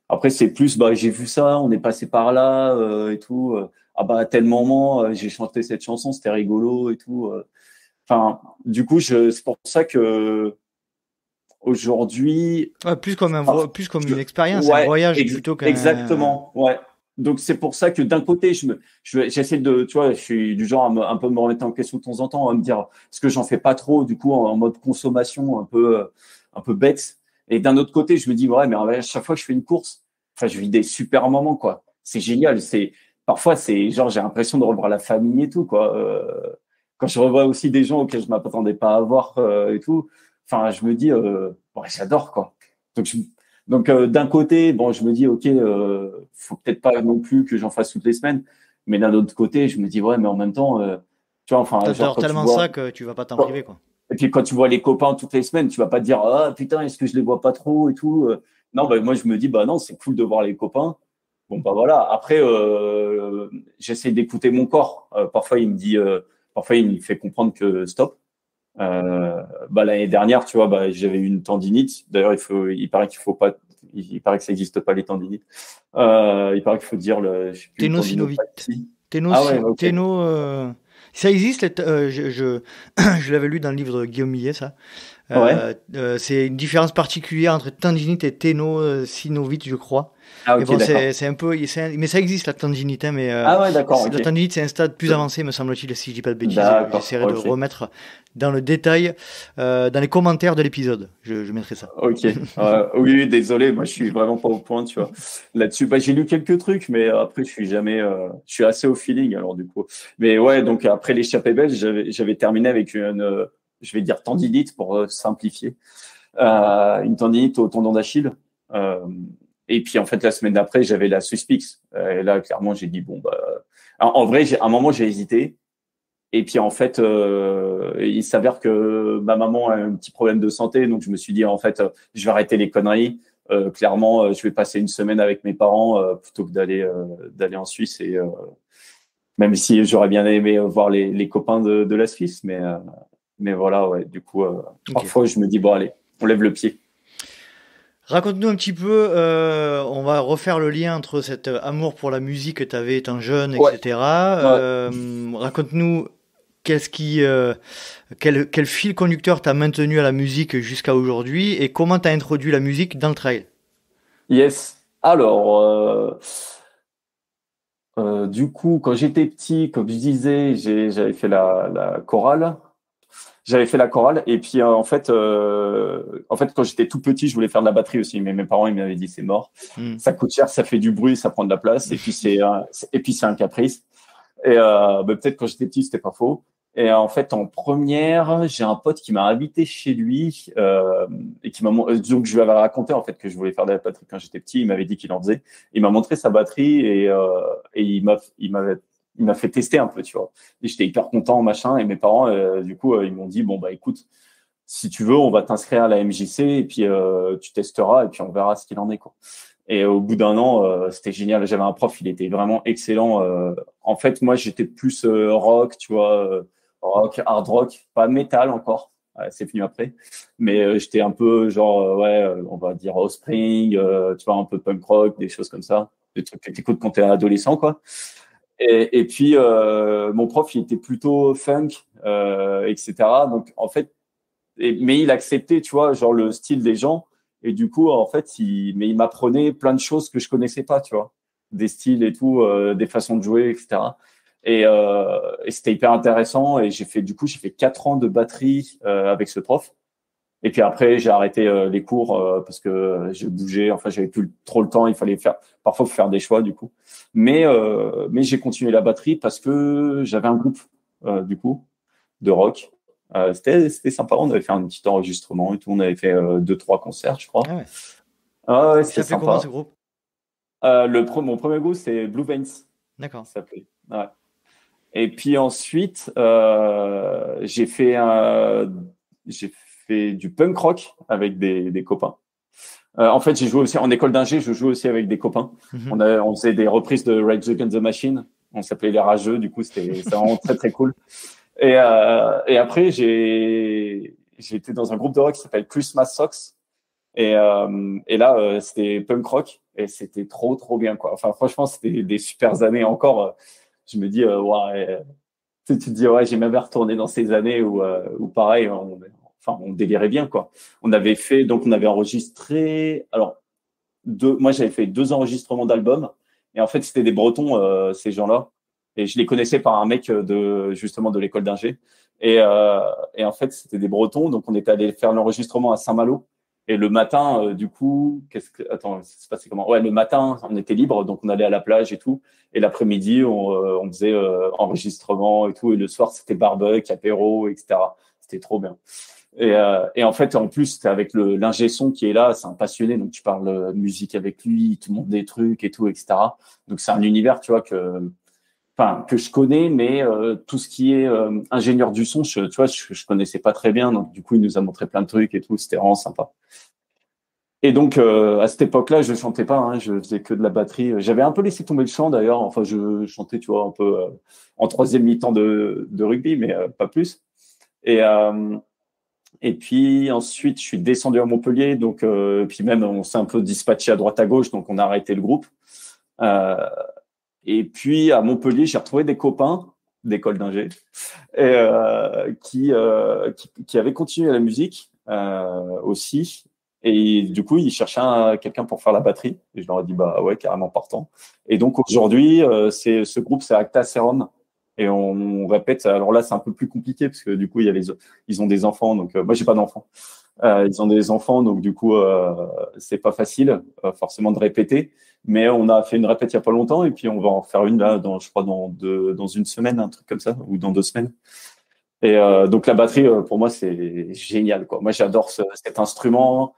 Après c'est plus bah j'ai vu ça, on est passé par là et tout. Ah bah à tel moment j'ai chanté cette chanson, c'était rigolo et tout. Enfin du coup c'est pour ça que aujourd'hui Ouais, plus comme je- une expérience, un ouais, voyage plutôt qu'un. exactement, ouais. Donc c'est pour ça que d'un côté, j'essaie de, tu vois, je suis du genre un peu me remettre en question de temps en temps, à me dire, est-ce que j'en fais pas trop, du coup, en mode consommation un peu bête. Et d'un autre côté, je me dis, ouais, mais à chaque fois que je fais une course, enfin, je vis des super moments, quoi. C'est génial. Parfois, c'est genre, j'ai l'impression de revoir la famille et tout, quoi. Quand je revois aussi des gens auxquels je m'attendais pas à voir et tout, enfin, je me dis, ouais, j'adore, quoi. Donc, d'un côté, bon, je me dis, ok, faut peut-être pas non plus que j'en fasse toutes les semaines, mais d'un autre côté, je me dis, ouais, mais en même temps, tu vois, enfin, genre T'adores quand tu tellement vois, ça que tu vas pas t'en priver, quoi. et puis quand tu vois les copains toutes les semaines, tu vas pas te dire, ah putain, est-ce que je les vois pas trop et tout. Non, bah, moi je me dis, bah non, c'est cool de voir les copains. Bon, bah voilà. Après, j'essaie d'écouter mon corps. Parfois il me fait comprendre que stop. Bah, l'année dernière, tu vois, bah, j'avais eu une tendinite. D'ailleurs, il paraît qu'il faut pas, il paraît que ça n'existe pas les tendinites. Il paraît qu'il faut dire je sais plus, Ténosynovite. tendinopathie. Ah ouais, ok. Téno, ça existe, je l'avais lu dans le livre de Guillaume Millet, ça. Ouais. C'est une différence particulière entre tendinite et ténosynovite, je crois. Ah Mais ok, bon, d'accord. c'est un peu, mais ça existe la tendinite, hein, mais Ah ouais, d'accord, la ok. tendinite c'est un stade plus avancé, me semble-t-il, si je dis pas de bêtises. D'accord, J'essaierai de ok. remettre dans le détail dans les commentaires de l'épisode. Je mettrai ça. Ok. Oui, oui, désolé, moi je suis vraiment pas au point, tu vois. Là-dessus, bah, j'ai lu quelques trucs, mais après je suis assez au feeling alors du coup. Mais ouais, donc après l'échappée belge, j'avais terminé avec je vais dire tendinite pour simplifier, une tendinite au tendon d'Achille. Euh, et puis en fait la semaine d'après, j'avais la suspix. Et là, clairement, j'ai dit bon bah, en vrai, à un moment j'ai hésité. Et puis en fait, il s'avère que ma maman a un petit problème de santé, donc je me suis dit en fait, je vais arrêter les conneries. Clairement, je vais passer une semaine avec mes parents plutôt que d'aller en Suisse. Et même si j'aurais bien aimé voir les copains de la Suisse, mais voilà, ouais. Du coup, Ok. parfois je me dis bon allez, on lève le pied. Raconte-nous un petit peu, on va refaire le lien entre cet amour pour la musique que tu avais étant jeune, Ouais, etc. ouais. Raconte-nous qu'est-ce qui, quel fil conducteur t'a maintenu à la musique jusqu'à aujourd'hui et comment t'as introduit la musique dans le trail. Yes. Alors, du coup, quand j'étais petit, comme je disais, j'avais fait la chorale. J'avais fait la chorale et puis en fait quand j'étais tout petit, je voulais faire de la batterie aussi, mais mes parents ils m'avaient dit c'est mort, Hmm. ça coûte cher, ça fait du bruit, ça prend de la place et puis c'est un caprice. Et bah, peut-être quand j'étais petit c'était pas faux. Et en fait en première, j'ai un pote qui m'a invité chez lui et qui donc je lui avais raconté en fait que je voulais faire de la batterie quand j'étais petit. Il m'avait dit qu'il en faisait. Il m'a montré sa batterie et il m'a fait tester un peu, tu vois. Et j'étais hyper content, machin. Et mes parents, du coup, ils m'ont dit, bon, bah, écoute, si tu veux, on va t'inscrire à la MJC et puis tu testeras et puis on verra ce qu'il en est, quoi. Et au bout d'un an, c'était génial. J'avais un prof, il était vraiment excellent. En fait, moi, j'étais plus rock, tu vois, rock, hard rock, pas métal encore. Ouais, c'est venu après. Mais j'étais un peu genre, ouais, on va dire Offspring, tu vois, un peu punk rock, des choses comme ça. des trucs que t'écoutes quand t'es adolescent, quoi. Et puis, mon prof, il était plutôt funk, etc. Donc, en fait, mais il acceptait, tu vois, genre le style des gens. Et du coup, en fait, il m'apprenait plein de choses que je connaissais pas, tu vois, des styles et tout, des façons de jouer, etc. Et c'était hyper intéressant. Et j'ai fait 4 ans de batterie avec ce prof. Et puis après, j'ai arrêté les cours parce que je bougeais. Enfin, j'avais plus trop le temps. Il fallait parfois faire des choix du coup. Mais j'ai continué la batterie parce que j'avais un groupe du coup de rock. C'était sympa. On avait fait un petit enregistrement et tout. On avait fait 2-3 concerts, je crois. Ah ouais. Ah ouais, Il c'était s'appelait comment sympa. ce groupe? Mon premier groupe, c'est Blue Veins, D'accord. ça s'appelait. Ouais. Et puis ensuite, j'ai fait du punk rock avec des copains. En fait, j'ai joué aussi en école d'ingé. Je jouais aussi avec des copains. Mhm. On faisait des reprises de Rage Against the Machine. On s'appelait les Rageux. Du coup, c'était vraiment très très cool. Et après, j'ai été dans un groupe de rock qui s'appelle Christmas Socks. Et là, c'était punk rock et c'était trop trop bien, quoi. Enfin, franchement, c'était des super années encore. Je me dis, ouais, tu te dis, ouais, j'ai même retourné dans ces années où pareil, on délirait bien, quoi. On avait enregistré, alors, moi, j'avais fait 2 enregistrements d'albums. Et en fait, c'était des Bretons, ces gens-là. Et je les connaissais par un mec justement, de l'école d'ingé. Et en fait, c'était des Bretons. Donc, on était allé faire l'enregistrement à Saint-Malo. Et le matin, du coup, attends, ça se passait comment? Ouais, le matin, on était libre. Donc, on allait à la plage et tout. Et l'après-midi, on faisait enregistrement et tout. Et le soir, c'était barbecue, apéro, etc. C'était trop bien. Et en fait, en plus, c'était avec l'ingé son qui est là, c'est un passionné, donc tu parles musique avec lui, il te montre des trucs et tout, etc. Donc c'est un univers, tu vois, que je connais, mais tout ce qui est ingénieur du son, tu vois, je connaissais pas très bien, donc du coup, il nous a montré plein de trucs et tout, c'était vraiment sympa. Et donc à cette époque-là, je chantais pas, hein, je faisais que de la batterie. J'avais un peu laissé tomber le chant d'ailleurs. Enfin, je chantais, tu vois, un peu en troisième mi-temps de rugby, mais pas plus. Et et puis ensuite, je suis descendu à Montpellier, donc puis même on s'est un peu dispatché à droite à gauche, donc on a arrêté le groupe. Euh, et puis à Montpellier, j'ai retrouvé des copains d'école d'ingé qui avaient continué la musique aussi. Et du coup, ils cherchaient quelqu'un pour faire la batterie. Et je leur ai dit bah ouais, carrément partant. Et donc aujourd'hui, ce groupe, c'est Acta Serum. Et on répète. Alors là, c'est un peu plus compliqué parce que du coup, ils ont des enfants. Donc moi, j'ai pas d'enfants. Ils ont des enfants, donc du coup, c'est pas facile forcément de répéter. Mais on a fait une répète il y a pas longtemps et puis on va en faire une là, je crois dans une semaine, un truc comme ça, ou dans 2 semaines. Et donc la batterie, pour moi, c'est génial, quoi. Moi, j'adore cet instrument.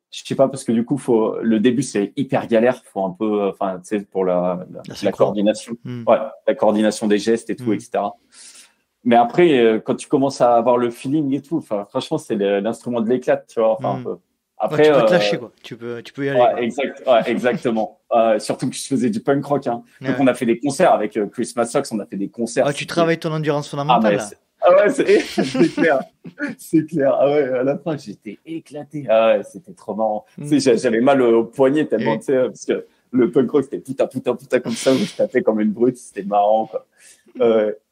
Je sais pas parce que du coup, le début c'est hyper galère. Faut un peu, enfin, tu sais, pour la coordination, ouais, la coordination des gestes et tout, etc. Mais après, quand tu commences à avoir le feeling et tout, enfin, franchement, c'est l'instrument de l'éclat, tu vois. Enfin, un peu. Après, ouais, tu peux te lâcher, quoi. Tu peux y aller. Ouais, quoi. Ouais, exactement. Surtout que je faisais du punk rock, hein. Donc, on a fait des concerts avec Christmas Socks, on a fait des concerts. Ah, tu travailles ton endurance Ah, fondamentale, là. Ouais, c'est clair. C'est clair. Ah ouais, à la fin, j'étais éclaté. Ah ouais, c'était trop marrant. Tu sais, j'avais mal au poignet tellement, tu sais, parce que le punk rock, c'était putain comme ça, où je tapais comme une brute. C'était marrant, quoi.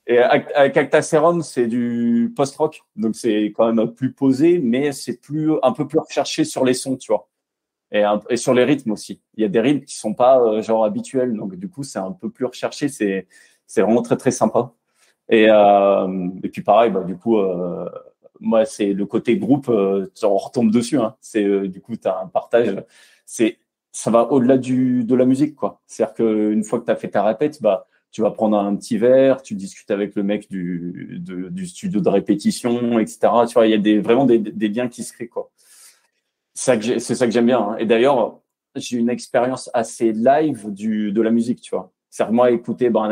Et avec Acta Serum, c'est du post-rock. Donc, c'est quand même plus posé, mais c'est un peu plus recherché sur les sons, tu vois. Et sur les rythmes aussi. Il y a des rythmes qui sont pas genre habituels. Donc, du coup, c'est un peu plus recherché. C'est vraiment très, très sympa. Et puis pareil, bah, du coup, moi, c'est le côté groupe, on retombe dessus, hein. Du coup, tu as un partage. Ça va au-delà de la musique, quoi. C'est-à-dire qu'une fois que tu as fait ta répète, bah, tu vas prendre un petit verre, tu discutes avec le mec du studio de répétition, etc. Tu vois, il y a vraiment des liens qui se créent, quoi. C'est ça que j'aime bien, hein. Et d'ailleurs, j'ai une expérience assez live de la musique, tu vois. C'est moi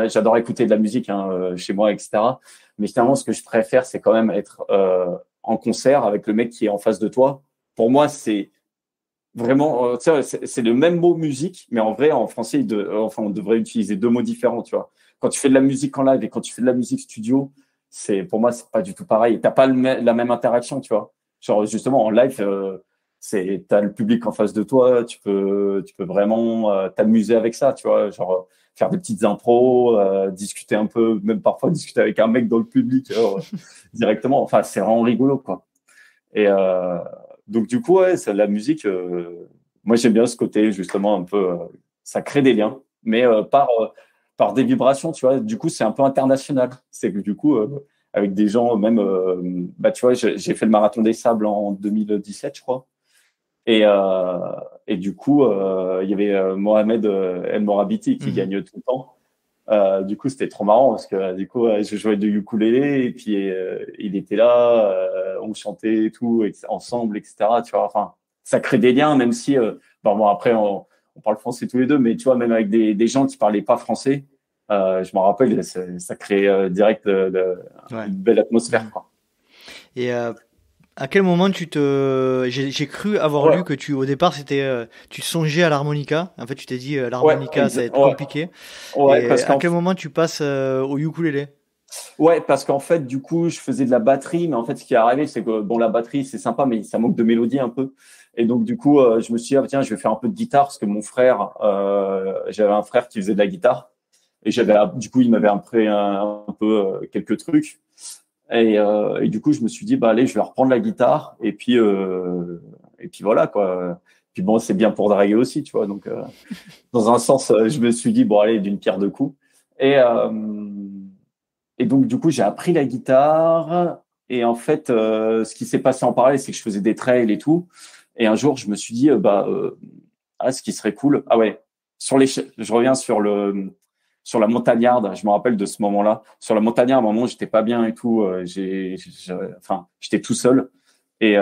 j'adore écouter de la musique, hein, chez moi, etc. Mais finalement, ce que je préfère, c'est quand même être en concert avec le mec qui est en face de toi. Pour moi, c'est vraiment, tu sais, c'est le même mot musique, mais en vrai, en français, on devrait utiliser 2 mots différents, tu vois. Quand tu fais de la musique en live et quand tu fais de la musique studio, pour moi, c'est pas du tout pareil. T'as pas la même interaction, tu vois. Genre, justement, en live, t'as le public en face de toi, tu peux vraiment t'amuser avec ça, tu vois, genre faire des petites impros, discuter un peu, même parfois discuter avec un mec dans le public directement. Enfin, c'est vraiment rigolo, quoi. Et donc du coup, ouais, la musique, moi j'aime bien ce côté justement un peu, ça crée des liens, mais par des vibrations, tu vois. Du coup, c'est un peu international. C'est que du coup, avec des gens, même, bah tu vois, j'ai fait le marathon des sables en 2017, je crois. Et, euh, et du coup, il y avait Mohamed El Morabiti qui gagne tout le temps. Du coup, c'était trop marrant parce que du coup, je jouais du ukulélé et puis il était là, on chantait et tout ensemble, etc. Tu vois, enfin, ça crée des liens, même si, bon, après, on parle français tous les deux, mais tu vois, même avec des gens qui parlaient pas français, je m'en rappelle, ça crée direct Ouais. une belle atmosphère, quoi. Et à quel moment j'ai cru avoir Ouais, lu que au départ, tu songeais à l'harmonica. En fait, tu t'es dit, ouais, l'harmonica, ça va être ouais, compliqué. ouais, Et parce à qu'en quel moment tu passes au ukulélé? Ouais, parce qu'en fait, du coup, je faisais de la batterie, mais en fait, ce qui est arrivé, c'est que bon, la batterie, c'est sympa, mais ça manque de mélodie un peu. Et donc, du coup, je me suis dit, ah, tiens, je vais faire un peu de guitare, parce que mon frère, j'avais un frère qui faisait de la guitare, et du coup, il m'avait appris un peu quelques trucs. Et du coup, je me suis dit, bah allez, je vais reprendre la guitare, et puis voilà quoi. Puis bon, c'est bien pour draguer aussi, tu vois. Donc, dans un sens, je me suis dit, bon allez, d'une pierre deux coups. Et et donc, du coup, j'ai appris la guitare. Et en fait, ce qui s'est passé en parallèle, c'est que je faisais des trails et tout. Et un jour, je me suis dit, ce qui serait cool. Ah ouais, je reviens sur la montagnarde. Je me rappelle de ce moment-là. Sur la montagnarde, à un moment, j'étais pas bien et tout. Enfin, j'étais tout seul. Et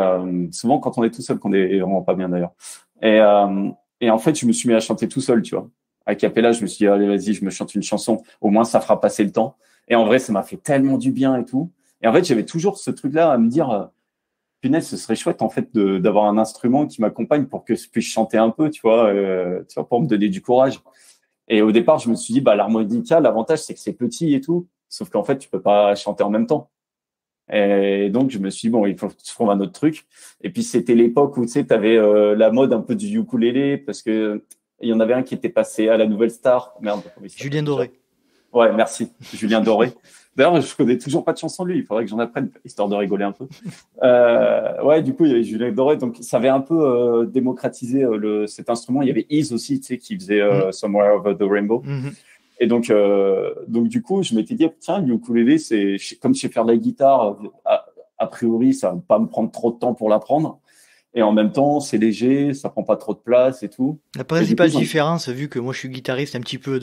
souvent, quand on est tout seul, qu'on est vraiment pas bien d'ailleurs. Et, euh, et en fait, je me suis mis à chanter tout seul, tu vois. A cappella, je me suis dit, allez, vas-y, je me chante une chanson. Au moins, ça fera passer le temps. Et en vrai, ça m'a fait tellement du bien et tout. Et en fait, j'avais toujours ce truc-là à me dire, punaise, ce serait chouette en fait d'avoir un instrument qui m'accompagne pour que je puisse chanter un peu, tu vois, pour me donner du courage. Et au départ, je me suis dit, bah l'harmonica, l'avantage c'est que c'est petit et tout, sauf qu'en fait, tu peux pas chanter en même temps. Et donc, je me suis dit, bon, il faut trouver un autre truc. Et puis, c'était l'époque où, tu sais, tu avais la mode un peu du ukulélé, parce que il y en avait un qui était passé à la Nouvelle Star. Merde, comment il Julien s'appelle déjà? Doré. Ouais, merci, Julien Doré. D'ailleurs, je connais toujours pas de chanson de lui. Il faudrait que j'en apprenne, histoire de rigoler un peu. Ouais, du coup, il y avait Julien Doré. Donc, ça avait un peu démocratisé cet instrument. Il y avait Ease aussi, tu sais, qui faisait Mhm. Somewhere Over the Rainbow. Mhm. Et donc du coup, je m'étais dit, tiens, le ukulélé, comme je sais faire de la guitare, a priori, ça va pas me prendre trop de temps pour l'apprendre. Et en même temps, c'est léger, ça prend pas trop de place et tout. La Et du coup, principale différence, vu que moi je suis guitariste un petit peu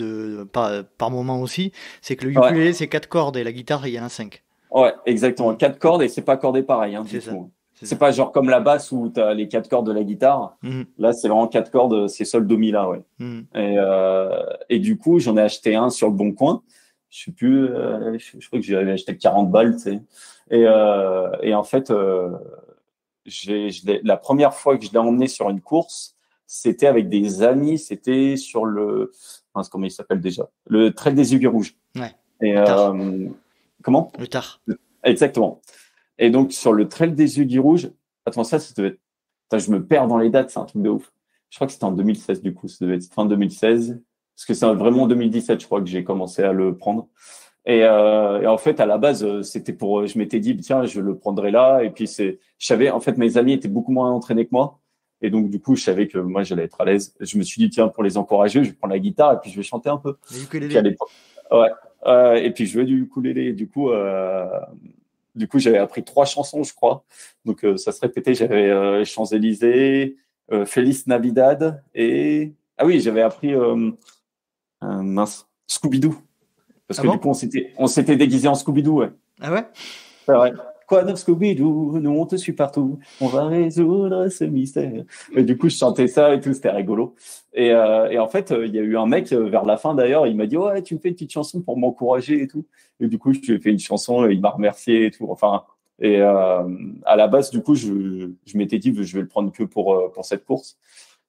par moment aussi, c'est que le ouais, ukulélé c'est 4 cordes et la guitare il y en a 5. ouais, exactement. Mhm. Quatre cordes et c'est pas cordé pareil, hein, C'est du ça. tout. C'est C'est ça. pas genre comme la basse où tu as les quatre cordes de la guitare. Mhm. Là, c'est vraiment quatre cordes, c'est sol, do, mi, la, ouais. Mhm. Et du coup, j'en ai acheté un sur le Bon Coin. Je sais plus, je crois que j'avais acheté 40 balles, tu sais. Et en fait, la première fois que je l'ai emmené sur une course, c'était avec des amis, c'était sur mince, comment il s'appelle déjà? Le Trail des Aiguilles Rouges. Ouais. Et Le tard. comment? Le tard. Exactement. Et donc, sur le Trail des Aiguilles Rouges, attends, ça devait être, putain, je me perds dans les dates, c'est un truc de ouf. Je crois que c'était en 2016, du coup, ça devait être fin 2016. Parce que c'est vraiment en 2017, je crois que j'ai commencé à le prendre. Et en fait, à la base, c'était je m'étais dit, tiens, je le prendrai là. Et puis, je savais, en fait, mes amis étaient beaucoup moins entraînés que moi. Et donc, du coup, je savais que moi, j'allais être à l'aise. Je me suis dit, tiens, pour les encourager, je vais prendre la guitare et puis je vais chanter un peu. Le Et puis, à ukulélé. l'époque, ouais. Et puis, je jouais du ukulélé. Du coup, j'avais appris 3 chansons, je crois. Donc, ça se répétait. J'avais Champs-Élysées, Feliz Navidad et, ah oui, j'avais appris, mince, Scooby-Doo. Parce Ah que du bon? coup, on s'était déguisé en Scooby-Doo, ouais. Ah ouais? C'est vrai. Quoi neuf Scooby-Doo, nous on te suit partout, on va résoudre ce mystère. Et du coup, je chantais ça et tout, c'était rigolo. Et en fait, il y a eu un mec vers la fin d'ailleurs, il m'a dit ouais, tu me fais une petite chanson pour m'encourager et tout. Et du coup, je lui ai fait une chanson et il m'a remercié et tout. Enfin, à la base, du coup, je m'étais dit je vais le prendre que pour cette course.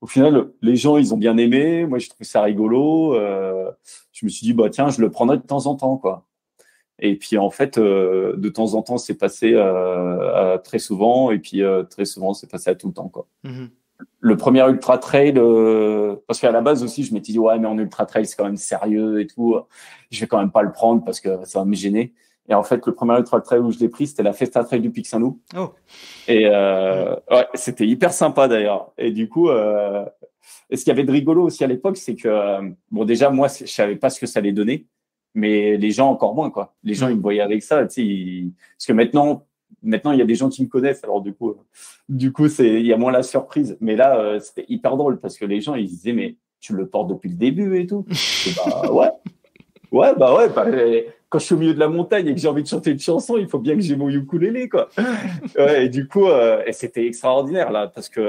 Au final, les gens, ils ont bien aimé. Moi, j'ai trouvé ça rigolo. Je me suis dit bah tiens, je le prendrai de temps en temps, quoi. Et puis en fait, de temps en temps, c'est passé très souvent, et puis très souvent, c'est passé à tout le temps, quoi. Le premier ultra trail, parce qu'à la base aussi, je m'étais dit ouais, mais en ultra trail, c'est quand même sérieux et tout. Je vais quand même pas le prendre parce que ça va me gêner. Et en fait, le premier ultra trail où je l'ai pris, c'était la Festa Trail du Pic Saint-Loup. Oh. Et ouais, c'était hyper sympa d'ailleurs. Et du coup, et ce qu'il y avait de rigolo aussi à l'époque, c'est que bon, déjà moi, je savais pas ce que ça allait donner, mais les gens encore moins, quoi. Les gens, ils me voyaient avec ça, tu sais. Parce que maintenant, il y a des gens qui me connaissent, alors du coup, il y a moins la surprise. Mais là, c'était hyper drôle parce que les gens, ils disaient, mais tu le portes depuis le début et tout. Et bah ouais. Ouais, quand je suis au milieu de la montagne et que j'ai envie de chanter une chanson, il faut bien que j'ai mon ukulélé, quoi. Ouais, et du coup, et c'était extraordinaire, là, parce que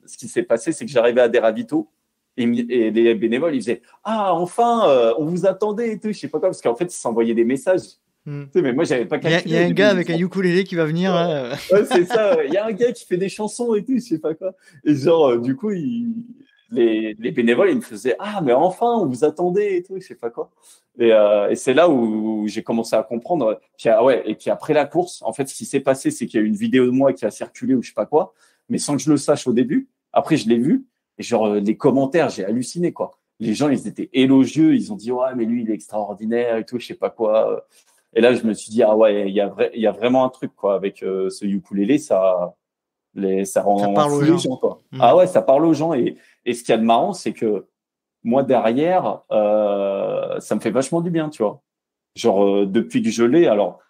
ce qui s'est passé, c'est que j'arrivais à des ravitaux et les bénévoles, ils disaient « Ah, enfin, on vous attendait et tout. » Je sais pas quoi, parce qu'en fait, ils s'envoyaient des messages. Tu sais, mais moi, j'avais pas calculé. Il y a un gars avec un ukulélé qui va venir. Ouais, ouais, c'est ça. Il y a un gars qui fait des chansons et tout, je sais pas quoi. Et genre, du coup, les bénévoles, ils me faisaient « Ah, mais enfin, on vous attendait et tout, je sais pas quoi. » Et c'est là où j'ai commencé à comprendre. Puis, ouais, et puis après la course, en fait, ce qui s'est passé, c'est qu'il y a eu une vidéo de moi qui a circulé ou je sais pas quoi, mais sans que je le sache au début. Après, je l'ai vu. Et genre, les commentaires, j'ai halluciné, quoi. Les gens, ils étaient élogieux. Ils ont dit « Ouais, mais lui, il est extraordinaire et tout, je sais pas quoi. » Et là, je me suis dit « Ah ouais, il y a vraiment un truc, quoi, avec ce ukulélé, ça rend fou les gens, quoi. » Ah ouais, ça parle aux gens. Et ce qu'il y a de marrant, c'est que moi, derrière, ça me fait vachement du bien, tu vois. Genre, depuis que je l'ai, alors,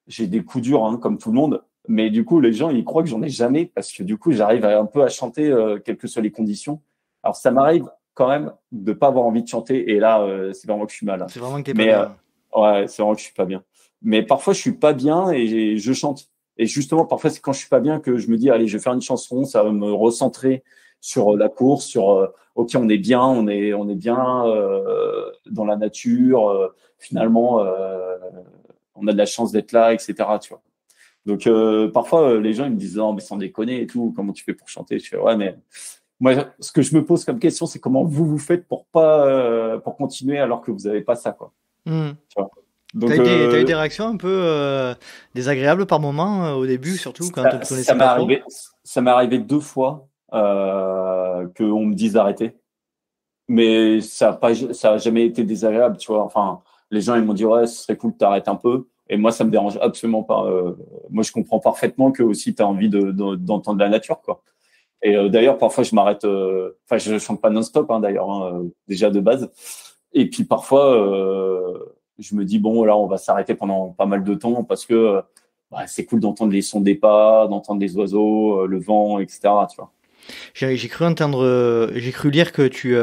j'ai des coups durs, hein, comme tout le monde, mais du coup, les gens, ils croient que j'en ai jamais parce que du coup, j'arrive un peu à chanter, quelles que soient les conditions. Alors, ça m'arrive quand même de pas avoir envie de chanter, et là, c'est vraiment que je suis mal. C'est vraiment que t'es pas bien. Ouais, c'est vraiment que je suis pas bien. Mais parfois, je suis pas bien et je chante. Et justement, parfois, c'est quand je suis pas bien que je me dis, allez, je vais faire une chanson, ça va me recentrer sur la course, sur ok, on est bien dans la nature. Finalement, on a de la chance d'être là, etc. Tu vois. Donc parfois, les gens ils me disent non, mais sans déconner et tout, comment tu fais pour chanter? Je fais ouais, mais moi, ce que je me pose comme question, c'est comment vous faites pour continuer alors que vous avez pas ça, quoi. Tu vois. Donc, t'as eu des réactions un peu désagréables par moment au début, surtout quand on te connaissait pas trop. Ça m'est arrivé 2 fois qu'on me dise d'arrêter, mais ça a jamais été désagréable, tu vois. Enfin, les gens ils m'ont dit ouais, ce serait cool que t'arrêtes un peu, et moi ça me dérange absolument pas. Moi je comprends parfaitement que aussi t'as envie d'entendre la nature, quoi. Et d'ailleurs parfois je m'arrête. Enfin, je chante pas non-stop, hein, d'ailleurs, hein, déjà de base. Et puis parfois je me dis bon là on va s'arrêter pendant pas mal de temps parce que c'est cool d'entendre les sons des pas, d'entendre les oiseaux, le vent, etc. Tu vois. J'ai cru lire que tu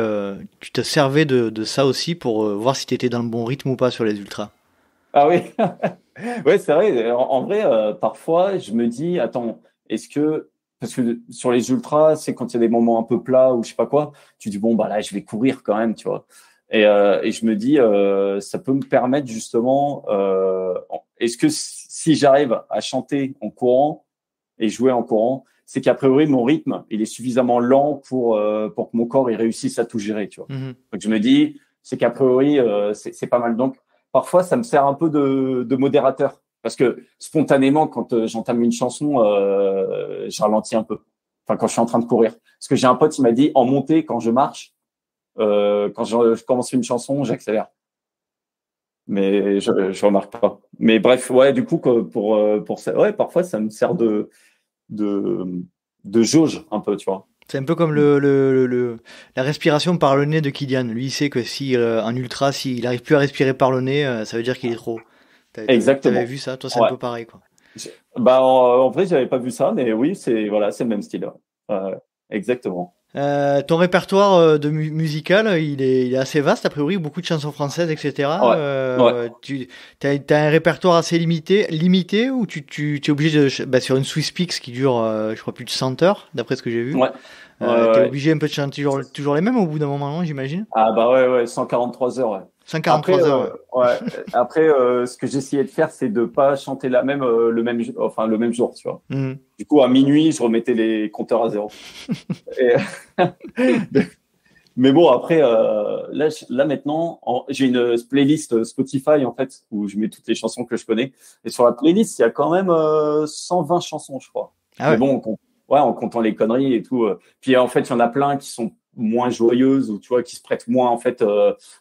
te servais de ça aussi pour voir si tu étais dans le bon rythme ou pas sur les ultras. Ah oui, ouais, c'est vrai. En vrai, parfois, je me dis, attends, parce que sur les ultras, c'est quand il y a des moments un peu plats ou je sais pas quoi, tu dis bon bah là, je vais courir quand même, tu vois. Et je me dis, ça peut me permettre justement, est-ce que si j'arrive à chanter en courant et jouer en courant, c'est qu'a priori mon rythme il est suffisamment lent pour que mon corps il réussisse à tout gérer, tu vois. Donc je me dis c'est qu'a priori c'est pas mal. Donc parfois ça me sert un peu de modérateur parce que spontanément quand j'entame une chanson je ralentis un peu. Enfin quand je suis en train de courir. Parce que j'ai un pote il m'a dit en montée quand je marche quand je commence une chanson j'accélère. Mais je remarque pas. Mais bref ouais du coup pour ça ouais parfois ça me sert de jauge un peu, tu vois. C'est un peu comme la respiration par le nez de Kylian. Lui, il sait que si en ultra, s'il arrive plus à respirer par le nez, ça veut dire qu'il est trop. Exactement. T'avais vu ça? Toi, c'est un peu pareil, quoi. En vrai, j'avais pas vu ça, mais oui, c'est le même style. Exactement. Ton répertoire musical, il est assez vaste, a priori, beaucoup de chansons françaises, etc. Ouais. Tu as un répertoire assez limité ou tu es obligé sur une Swiss Peaks qui dure, je crois, plus de 100 heures, d'après ce que j'ai vu. Ouais. T'es obligé un peu de chanter toujours les mêmes au bout d'un moment, non, j'imagine? Ah bah ouais, 143 heures, ouais. 143 Après, heures. Ouais. Après, ce que j'essayais de faire, c'est de pas chanter le même jour, tu vois. Du coup, à minuit, je remettais les compteurs à zéro. Mais bon, après, là maintenant, j'ai une playlist Spotify en fait où je mets toutes les chansons que je connais. Et sur la playlist, il y a quand même 120 chansons, je crois. Ah Mais ouais. bon, ouais, en comptant les conneries et tout. Puis en fait, il y en a plein qui sont moins joyeuses ou tu vois qui se prêtent moins en fait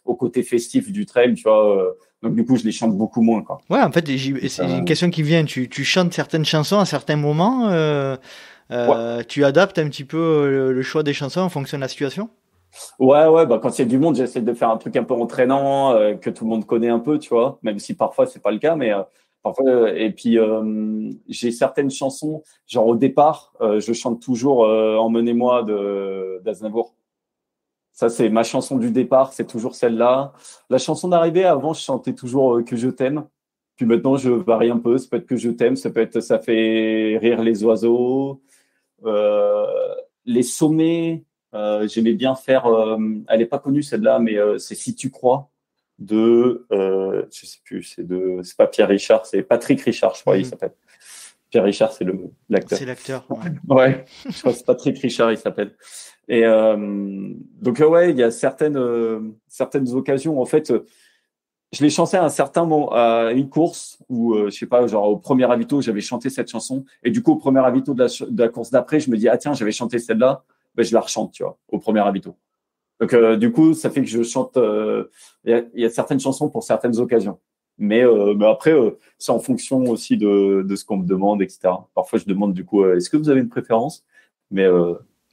au côté festif du trail, tu vois. Donc du coup, je les chante beaucoup moins, quoi. Ouais, en fait, c'est une question qui vient. Tu chantes certaines chansons à certains moments. Ouais, Tu adaptes un petit peu le choix des chansons en fonction de la situation. ouais, bah quand il y a du monde, j'essaie de faire un truc un peu entraînant, que tout le monde connaît un peu, tu vois, même si parfois c'est pas le cas, mais parfois. Et puis j'ai certaines chansons, genre au départ, je chante toujours Emmenez-moi de d'Aznavour. Ça, c'est ma chanson du départ, c'est toujours celle-là. La chanson d'arrivée, avant, je chantais toujours Que je t'aime. Puis maintenant, je varie un peu. Ça peut être Que je t'aime, ça peut être Ça fait rire les oiseaux. Euh, les sommets, j'aimais bien faire. Elle est pas connue celle-là, mais c'est Si tu crois je sais plus, c'est pas Pierre Richard, c'est Patrick Richard, je crois, il Mhm. s'appelle. Pierre Richard, c'est l'acteur. C'est l'acteur. Ouais. Ouais, je crois que c'est Patrick Richard, il s'appelle. Et donc ouais, il y a certaines occasions. En fait, je l'ai chanté à un certain moment, à une course où je sais pas, genre au premier ravito, j'avais chanté cette chanson. Et du coup, au premier ravito de la course d'après, je me dis ah tiens, j'avais chanté celle-là, ben je la rechante, tu vois, au premier ravito. Donc du coup, ça fait que je chante. Il y a certaines chansons pour certaines occasions. Mais après, c'est en fonction aussi de ce qu'on me demande, etc. Parfois, je demande du coup, est-ce que vous avez une préférence? Mais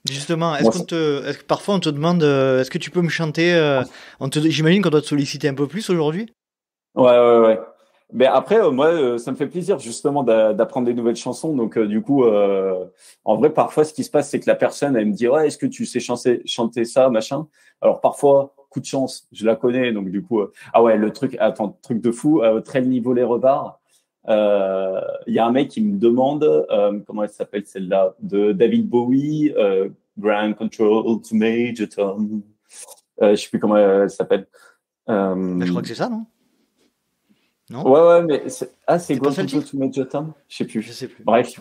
Justement, moi, est-ce que parfois on te demande, est-ce que tu peux me chanter j'imagine qu'on doit te solliciter un peu plus aujourd'hui. ouais. Mais après, moi, ça me fait plaisir justement d'apprendre des nouvelles chansons. Donc, du coup, en vrai, parfois, ce qui se passe, c'est que la personne, elle me dit, ouais, est-ce que tu sais chanter ça, machin? Alors, parfois, coup de chance, je la connais. Donc, du coup, ah ouais, truc de fou, Trail niveau les rebards. Il y a un mec qui me demande, comment elle s'appelle celle-là, de David Bowie, Ground Control to Major Tom. Je sais plus comment elle s'appelle. Ben, je crois Euh, que c'est ça, non? Non? Ouais, mais c'est C'est pas Ground ça le Control titre? to Major Tom? Je sais Je plus. sais plus. Bref.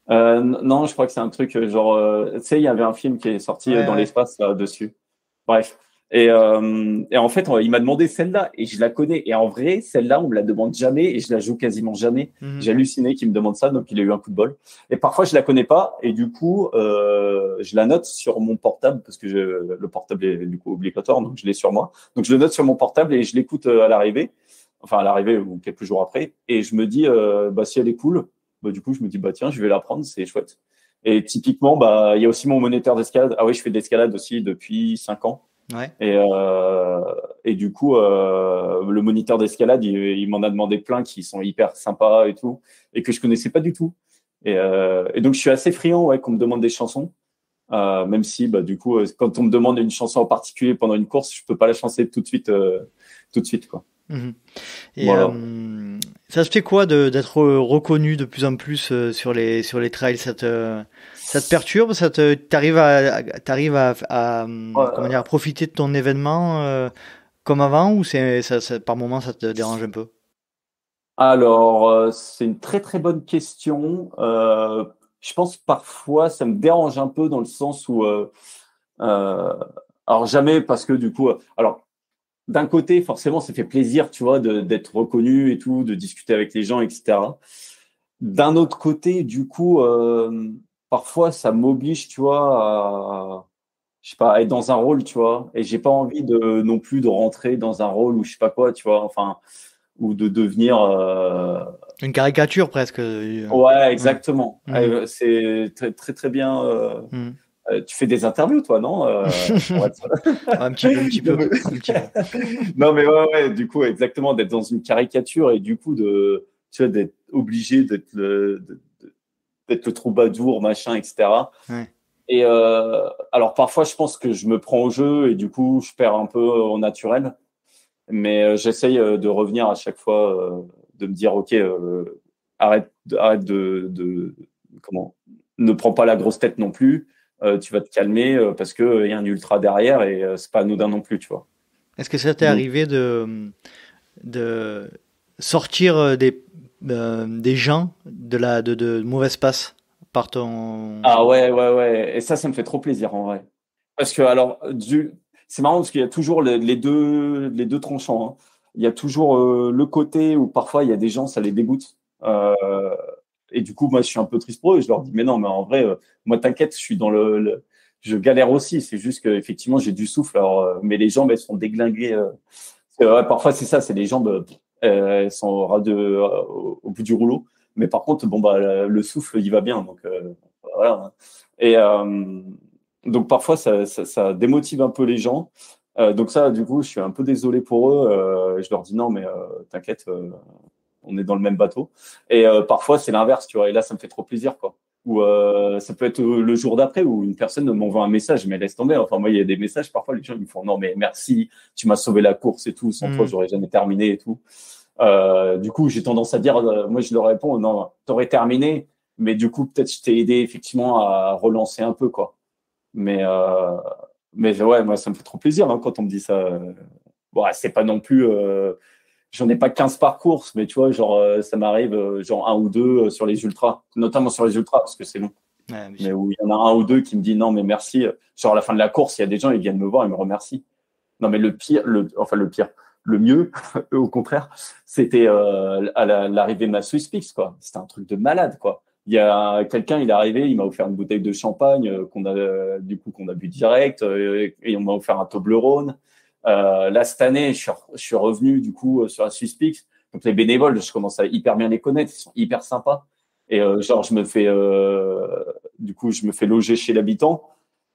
Non, je crois que c'est un truc genre, tu sais, il y avait un film qui est sorti Ouais, dans ouais. l'espace là-dessus. Bref. Et en fait, il m'a demandé celle-là et je la connais. Et en vrai, celle-là, on me la demande jamais et je la joue quasiment jamais. Mhm. J'ai halluciné qu'il me demande ça, donc il a eu un coup de bol. Et parfois, je la connais pas et du coup, je la note sur mon portable parce que le portable est du coup obligatoire, donc je l'ai sur moi. Donc je le note sur mon portable et je l'écoute à l'arrivée, enfin à l'arrivée ou quelques jours après. Et je me dis, bah si elle est cool, bah du coup, je me dis bah tiens, je vais la prendre, c'est chouette. Et typiquement, bah il y a aussi mon moniteur d'escalade. Ah oui, je fais de l'escalade aussi depuis 5 ans. Ouais. Et du coup, le moniteur d'escalade, il m'en a demandé plein qui sont hyper sympas et tout, et que je connaissais pas du tout. Et donc, je suis assez friand, ouais, qu'on me demande des chansons, même si, bah, du coup, quand on me demande une chanson en particulier pendant une course, je peux pas la chanter tout de suite, quoi. Mhm. Et Voilà. ça se fait quoi d'être reconnu de plus en plus sur les trails? Ça te perturbe? T'arrives à comment dire, à profiter de ton événement comme avant ou par moment ça te dérange un peu? Alors, c'est une très très bonne question. Je pense parfois ça me dérange un peu dans le sens où, euh, alors jamais parce que du coup, alors d'un côté, forcément, ça fait plaisir, tu vois, d'être reconnu et tout, de discuter avec les gens, etc. D'un autre côté, du coup, parfois, ça m'oblige, tu vois, je sais pas, à être dans un rôle, tu vois, et j'ai pas envie non plus de rentrer dans un rôle ou je sais pas quoi, tu vois, enfin, ou de devenir, Une caricature presque. ouais, Ouais. exactement. Mhm. C'est très, très, très bien. Mhm. Tu fais des interviews, toi, non? Pour être... Un petit peu, un petit Non, peu, mais... un petit peu. non, mais ouais, du coup, exactement, d'être dans une caricature et du coup, tu vois, d'être obligé d'être le troubadour, machin, etc. Ouais. Et alors, parfois, je pense que je me prends au jeu et du coup, je perds un peu au naturel. Mais j'essaye de revenir à chaque fois, de me dire, OK, arrête comment, ne prends pas la grosse tête non plus. Tu vas te calmer parce que il y a un ultra derrière et c'est pas anodin non plus, tu vois. Est-ce que ça t'est Donc, arrivé de sortir des gens de mauvaise passe par ton... ah ouais. Et ça me fait trop plaisir en vrai. Parce que alors, c'est marrant parce qu'il y a toujours les deux tranchants. Hein. Il y a toujours le côté où parfois il y a des gens, ça les dégoûte. Et du coup, moi, je suis un peu triste pour eux. Je leur dis, mais non, mais en vrai, moi, t'inquiète, je suis dans je galère aussi. C'est juste qu'effectivement, j'ai du souffle. Alors, mais les jambes, elles sont déglinguées. Ouais, parfois, c'est ça, c'est les jambes, elles sont au bout du rouleau. Mais par contre, bon, bah, le souffle, il va bien. Donc, voilà. Et donc, parfois, ça démotive un peu les gens. Donc ça, du coup, je suis un peu désolé pour eux. Je leur dis non, mais t'inquiète, on est dans le même bateau. Et parfois, c'est l'inverse, tu vois. Et là, ça me fait trop plaisir, quoi. Ou ça peut être le jour d'après où une personne m'envoie un message, mais laisse tomber. Enfin, moi, il y a des messages, parfois, les gens ils me font non, mais merci, tu m'as sauvé la course et tout. Sans toi, j'aurais jamais terminé et tout. Du coup, j'ai tendance à dire, moi, je leur réponds, non, t'aurais terminé, mais du coup, peut-être je t'ai aidé effectivement à relancer un peu, quoi. Mais ouais, moi, ça me fait trop plaisir hein, quand on me dit ça. Bon, c'est pas non plus. J'en ai pas 15 par course, mais tu vois, genre, ça m'arrive genre un ou deux sur les ultras, notamment sur les ultras, parce que c'est long. Ouais, mais où il y en a un ou deux qui me disent non, mais merci. Genre, à la fin de la course, il y a des gens, ils viennent me voir et me remercient. Non, mais le pire, le mieux, au contraire, c'était à l'arrivée de ma Swiss Peaks, quoi. C'était un truc de malade, quoi. Il y a quelqu'un, il est arrivé, il m'a offert une bouteille de champagne qu'on a bu direct et on m'a offert un Toblerone. Là, cette année, je suis revenu du coup sur la Swiss Peaks. Donc les bénévoles, je commence à hyper bien les connaître, ils sont hyper sympas. Et genre, je me fais loger chez l'habitant.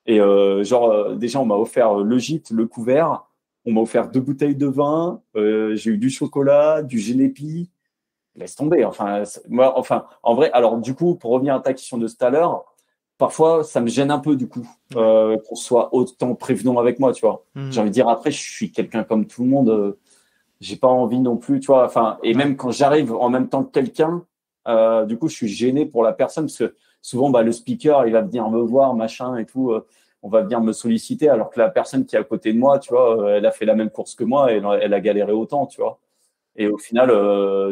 Et déjà, on m'a offert le gîte, le couvert. On m'a offert 2 bouteilles de vin. J'ai eu du chocolat, du génépi. Laisse tomber. Moi, en vrai, alors du coup, pour revenir à ta question de tout à l'heure, parfois, ça me gêne un peu du coup qu'on soit autant prévenant avec moi, tu vois. J'ai envie de dire après, je suis quelqu'un comme tout le monde. J'ai pas envie non plus, tu vois. Et même quand j'arrive en même temps que quelqu'un, du coup, je suis gêné pour la personne parce que souvent, bah, le speaker, il va venir me voir, machin et tout. On va venir me solliciter alors que la personne qui est à côté de moi, tu vois, elle a fait la même course que moi et elle a galéré autant, tu vois. Et au final,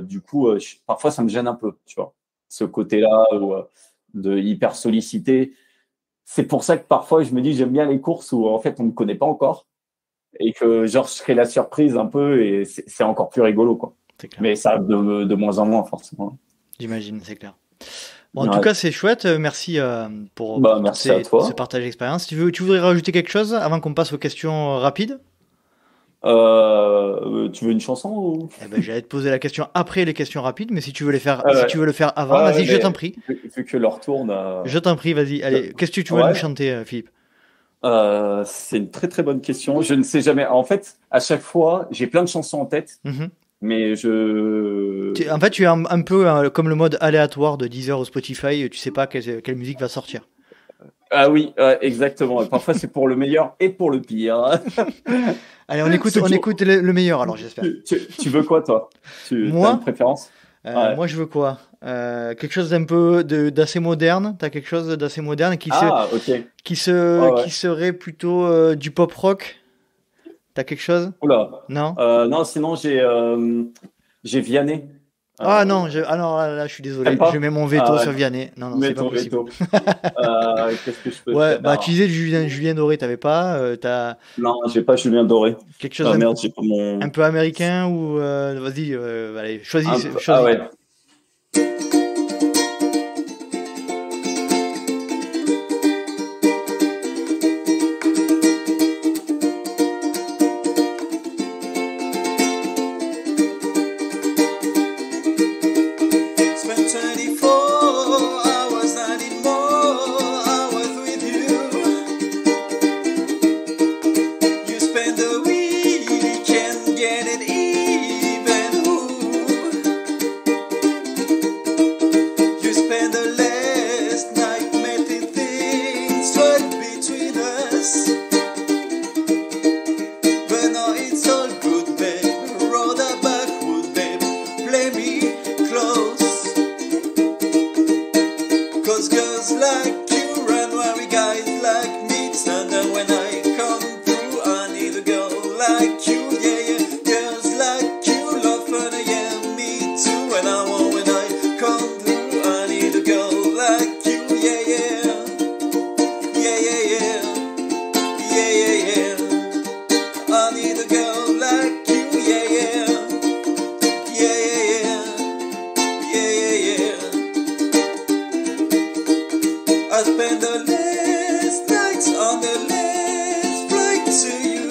du coup, parfois, ça me gêne un peu, tu vois. Ce côté-là de hyper sollicité. C'est pour ça que parfois, je me dis, j'aime bien les courses où, en fait, on ne me connaît pas encore et que, genre, je crée la surprise un peu et c'est encore plus rigolo, quoi. Mais ça arrive de moins en moins, forcément. J'imagine, c'est clair. Bon, en tout cas, c'est chouette. Merci pour merci à toi. ce partage d'expérience. Tu voudrais rajouter quelque chose avant qu'on passe aux questions rapides? Tu veux une chanson ou... J'allais te poser la question après les questions rapides, mais si tu veux le faire avant, vas-y, je t'en prie. Vu que l'heure tourne. Je t'en prie, vas-y. Allez, qu'est-ce que tu veux nous chanter, Philippe? C'est une très très bonne question. Je ne sais jamais. En fait, à chaque fois, j'ai plein de chansons en tête, mais En fait, tu es un peu comme le mode aléatoire de Deezer ou Spotify. Tu sais pas quelle musique va sortir. Ah oui, exactement. Et parfois, c'est pour le meilleur et pour le pire. Allez, on écoute le meilleur, alors j'espère. Tu veux quoi, toi? Moi, as une préférence? Moi, je veux quoi? Quelque chose d'un peu d'assez moderne. T'as quelque chose d'assez moderne qui serait plutôt du pop rock. T'as quelque chose? Oula. Non. Non, sinon j'ai Vianney. Non, là, je suis désolé. Je mets mon veto sur Vianney. Non, c'est pas possible. Qu'est-ce que je peux faire? Tu disais Julien Doré, t'avais pas Non, j'ai pas Julien Doré. Quelque chose un peu américain ou vas-y, allez, choisis. Ah ouais. spend the last nights on the last flight to you,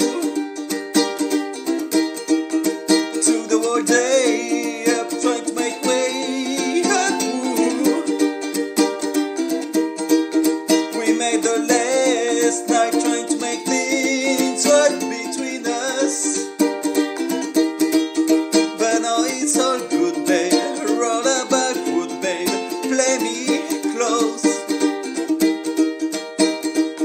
to the world day up, trying to make way up. We made the last night trying to make things right between us, but now it's all good, babe. Roll a backward, babe. Play me close,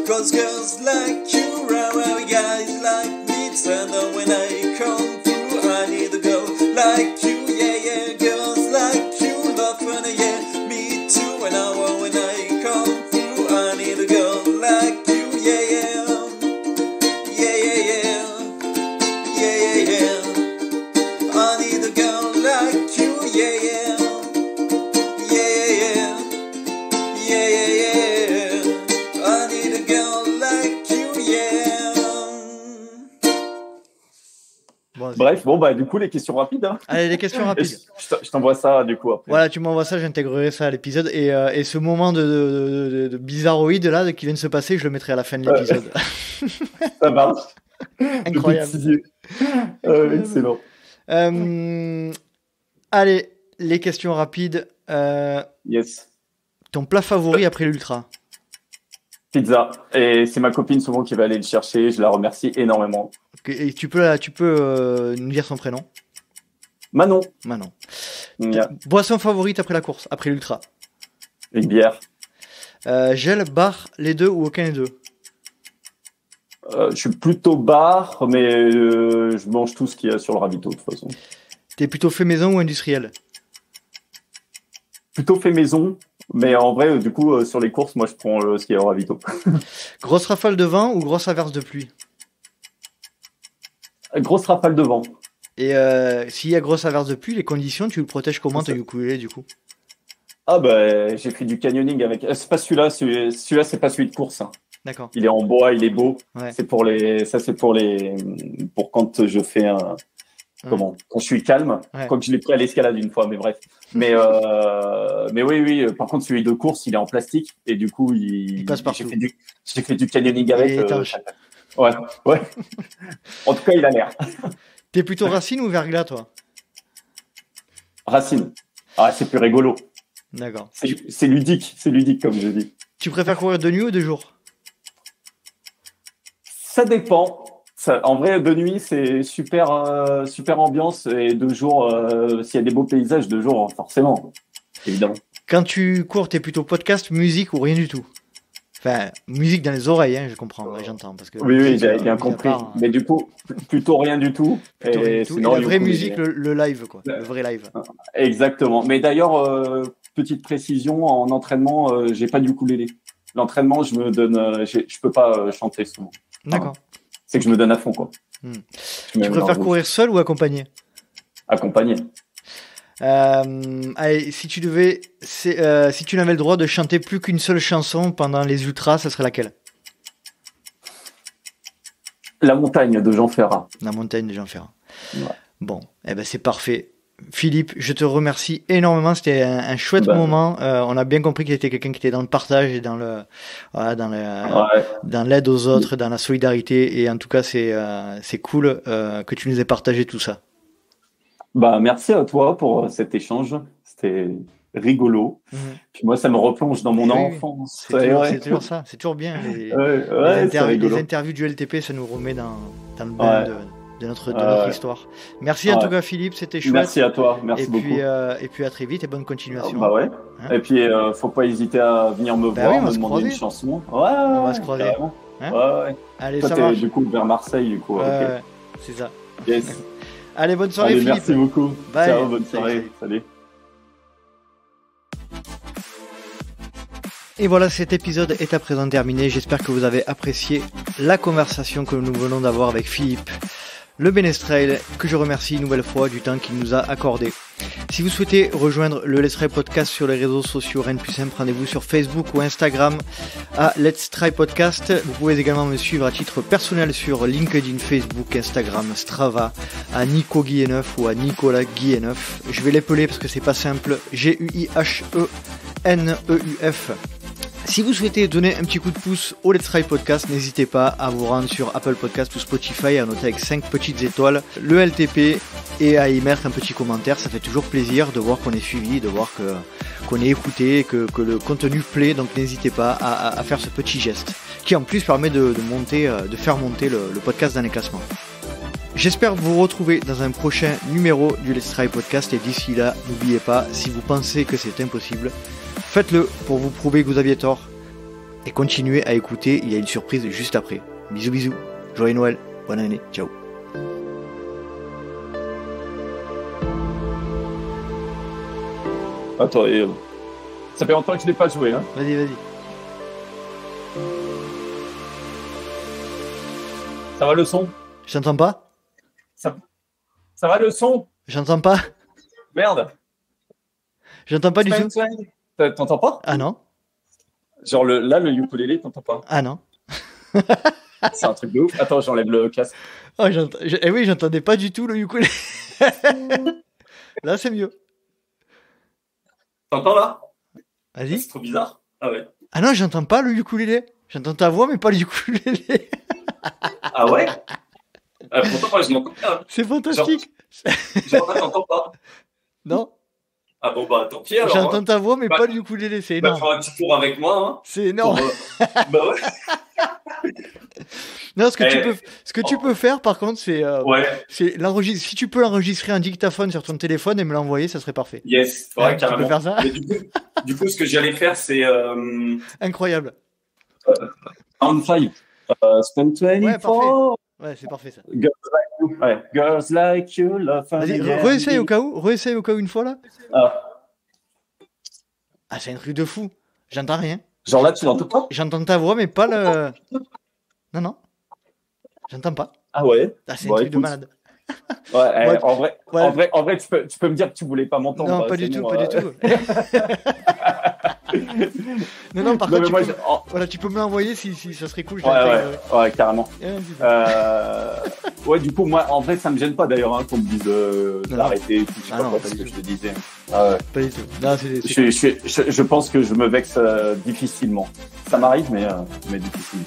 'cause girls like you, rare guys like me, tender when I come through. I need a girl like you, yeah, yeah. Girls like you, love fun, yeah. Me too, when I come through. I need a girl like you, yeah, yeah. Yeah, yeah, yeah. Yeah, yeah, yeah. I need a girl like you, yeah, yeah. Yeah, yeah, yeah. Yeah, yeah, yeah. I need a girl like you, yeah. Bon, Bref, bon, bah, du coup, les questions rapides. Hein. allez, les questions Et rapides. je t'envoie ça, du coup, après. Voilà, tu m'envoies ça, j'intégrerai ça à l'épisode. Et ce moment de bizarroïde là qui vient de se passer, je le mettrai à la fin de l'épisode. Ça marche. Incroyable. Excellent. Allez, les questions rapides. Yes. Ton plat favori après l'ultra? Pizza. Et c'est ma copine souvent qui va aller le chercher. Je la remercie énormément. Et tu peux nous dire son prénom? Manon. Manon. Yeah. Boisson favorite après la course, après l'ultra? Une bière. Gel, bar, les deux ou aucun des deux? Je suis plutôt bar, mais je mange tout ce qu'il y a sur le ravito de toute façon. T'es plutôt fait maison ou industriel? Plutôt fait maison, mais en vrai, du coup, sur les courses, moi, je prends ce qu'il y a au ravito. Grosse rafale de vent ou grosse averse de pluie? Grosse rafale de vent. Et s'il y a grosse averse de pluie, les conditions, tu le protèges comment ton ukulélé du coup? Ah bah, j'ai fait du canyoning avec. C'est pas celui-là. Celui-là, c'est pas celui de course. Hein. D'accord. Il est en bois, il est beau. Ouais. C'est pour les. Ça, c'est pour les. Pour quand je fais un. Comment? Quand je suis calme. Ouais. Quand je l'ai pris à l'escalade une fois, mais bref. Mais oui. Par contre, celui de course, il est en plastique et du coup, Il passe partout. J'ai fait du canyoning avec. Il est étanche. Ouais. En tout cas, il a l'air. T'es plutôt racine ou verglas toi? Racine. Ah, c'est plus rigolo. D'accord. C'est ludique comme je dis. Tu préfères courir de nuit ou de jour? Ça dépend. En vrai, de nuit, c'est super ambiance et de jour, s'il y a des beaux paysages, de jour, forcément, évidemment. Quand tu cours, t'es plutôt podcast, musique ou rien du tout? Enfin, musique dans les oreilles, hein, je comprends, ouais, j'entends. Parce que oui, j'ai bien compris. Part, mais du coup, plutôt rien du tout. Et la vraie musique, le live, quoi. Le vrai live. Exactement. Mais d'ailleurs, petite précision, en entraînement, j'ai pas du ukulélé. L'entraînement, je me donne, je peux pas chanter souvent. D'accord. C'est que je me donne à fond, quoi. Tu préfères courir seul ou accompagné? Accompagné. Allez, si tu n'avais le droit de chanter plus qu'une seule chanson pendant les ultras, ça serait laquelle? La montagne de Jean Ferrat. La montagne de Jean Ferrat. Ouais. Bon, c'est parfait. Philippe, je te remercie énormément. C'était un chouette moment. On a bien compris qu'il était quelqu'un qui était dans le partage et dans l'aide aux autres, dans la solidarité. Et en tout cas, c'est cool que tu nous aies partagé tout ça. Bah, merci à toi pour cet échange. C'était rigolo. Puis moi, ça me replonge dans mon enfance. C'est toujours ça. C'est toujours bien. Les interviews du LTP, ça nous remet dans le bain de notre histoire. Merci en tout cas, Philippe. C'était chouette. Merci à toi. Merci beaucoup. Et puis à très vite et bonne continuation. Bah ouais. Et puis, faut pas hésiter à venir me voir, me demander une chanson. Ouais, on va se croiser. Ouais. Allez, toi, ça marche. Du coup, vers Marseille, du coup. C'est ça. Yes. Allez, bonne soirée, Philippe. Merci beaucoup. Bye. Ciao, bonne soirée. Salut. Et voilà, cet épisode est à présent terminé. J'espère que vous avez apprécié la conversation que nous venons d'avoir avec Philippe, le Ménestrel, que je remercie une nouvelle fois du temps qu'il nous a accordé. Si vous souhaitez rejoindre le Let's Try Podcast sur les réseaux sociaux, rien de plus simple, rendez-vous sur Facebook ou Instagram à Let's Try Podcast. Vous pouvez également me suivre à titre personnel sur LinkedIn, Facebook, Instagram, Strava, à Nico Guilleneuf ou à Nicolas Guilleneuf. Je vais l'épeler parce que c'est pas simple. Guiheneuf. Si vous souhaitez donner un petit coup de pouce au Let's Try Podcast, n'hésitez pas à vous rendre sur Apple Podcast ou Spotify, à noter avec 5 petites étoiles le LTP et à y mettre un petit commentaire. Ça fait toujours plaisir de voir qu'on est suivi, de voir qu'on est écouté, que le contenu plaît. Donc n'hésitez pas à faire ce petit geste qui en plus permet de faire monter le podcast dans les classements. J'espère vous retrouver dans un prochain numéro du Let's Try Podcast et d'ici là, n'oubliez pas, si vous pensez que c'est impossible, faites-le pour vous prouver que vous aviez tort et continuez à écouter, il y a une surprise juste après. Bisous bisous, joyeux Noël, bonne année, ciao. Attends, ça fait longtemps que je n'ai pas joué. Hein. Vas-y. Ça va le son? J'entends pas? Ça va le son? J'entends pas? Merde. J'entends pas du tout. T'entends pas? Ah non? Genre là, le ukulélé, t'entends pas? Ah non? C'est un truc de ouf. Attends, j'enlève le casque. Oh, oui, j'entendais pas du tout le ukulélé. Là, c'est mieux. T'entends là? Vas-y. C'est trop bizarre. Ah ouais. Ah non, j'entends pas le ukulélé. J'entends ta voix, mais pas le ukulélé. Ah ouais? Pourtant, moi, je m'entends bien. C'est fantastique. Genre, t'entends pas? Non. Ah bon, bah tant pis alors. J'entends ta voix, mais pas le ukulélé, c'est énorme. Faire un petit tour avec moi. Hein, c'est énorme. Bah ouais. Non, ce que tu peux faire, par contre, c'est l'enregistrer. Si tu peux l'enregistrer en dictaphone sur ton téléphone et me l'envoyer, ça serait parfait. Yes, ouais, carrément. Tu peux faire ça. Mais du coup, ce que j'allais faire, c'est incroyable. On 5. Spend 24. Ouais, parfait. Ouais, c'est parfait ça. Girls like you, love. Vas-y, réessaye au cas où une fois là. Ah, c'est un truc de fou. J'entends rien. Genre là, tu l'entends pas? J'entends ta voix, mais pas le. Non. J'entends pas. Ah ouais. Ah, c'est un truc de malade. Ouais, en vrai, tu peux me dire que tu voulais pas m'entendre. Non, pas du tout. Non, par contre, voilà, tu peux me l'envoyer si ça serait cool. Ouais, carrément. Ouais, du coup, moi, en vrai, ça me gêne pas d'ailleurs qu'on me dise d'arrêter. Je sais pas ce que je te disais. Pas du tout. Non, je pense que je me vexe difficilement. Ça m'arrive, mais difficilement.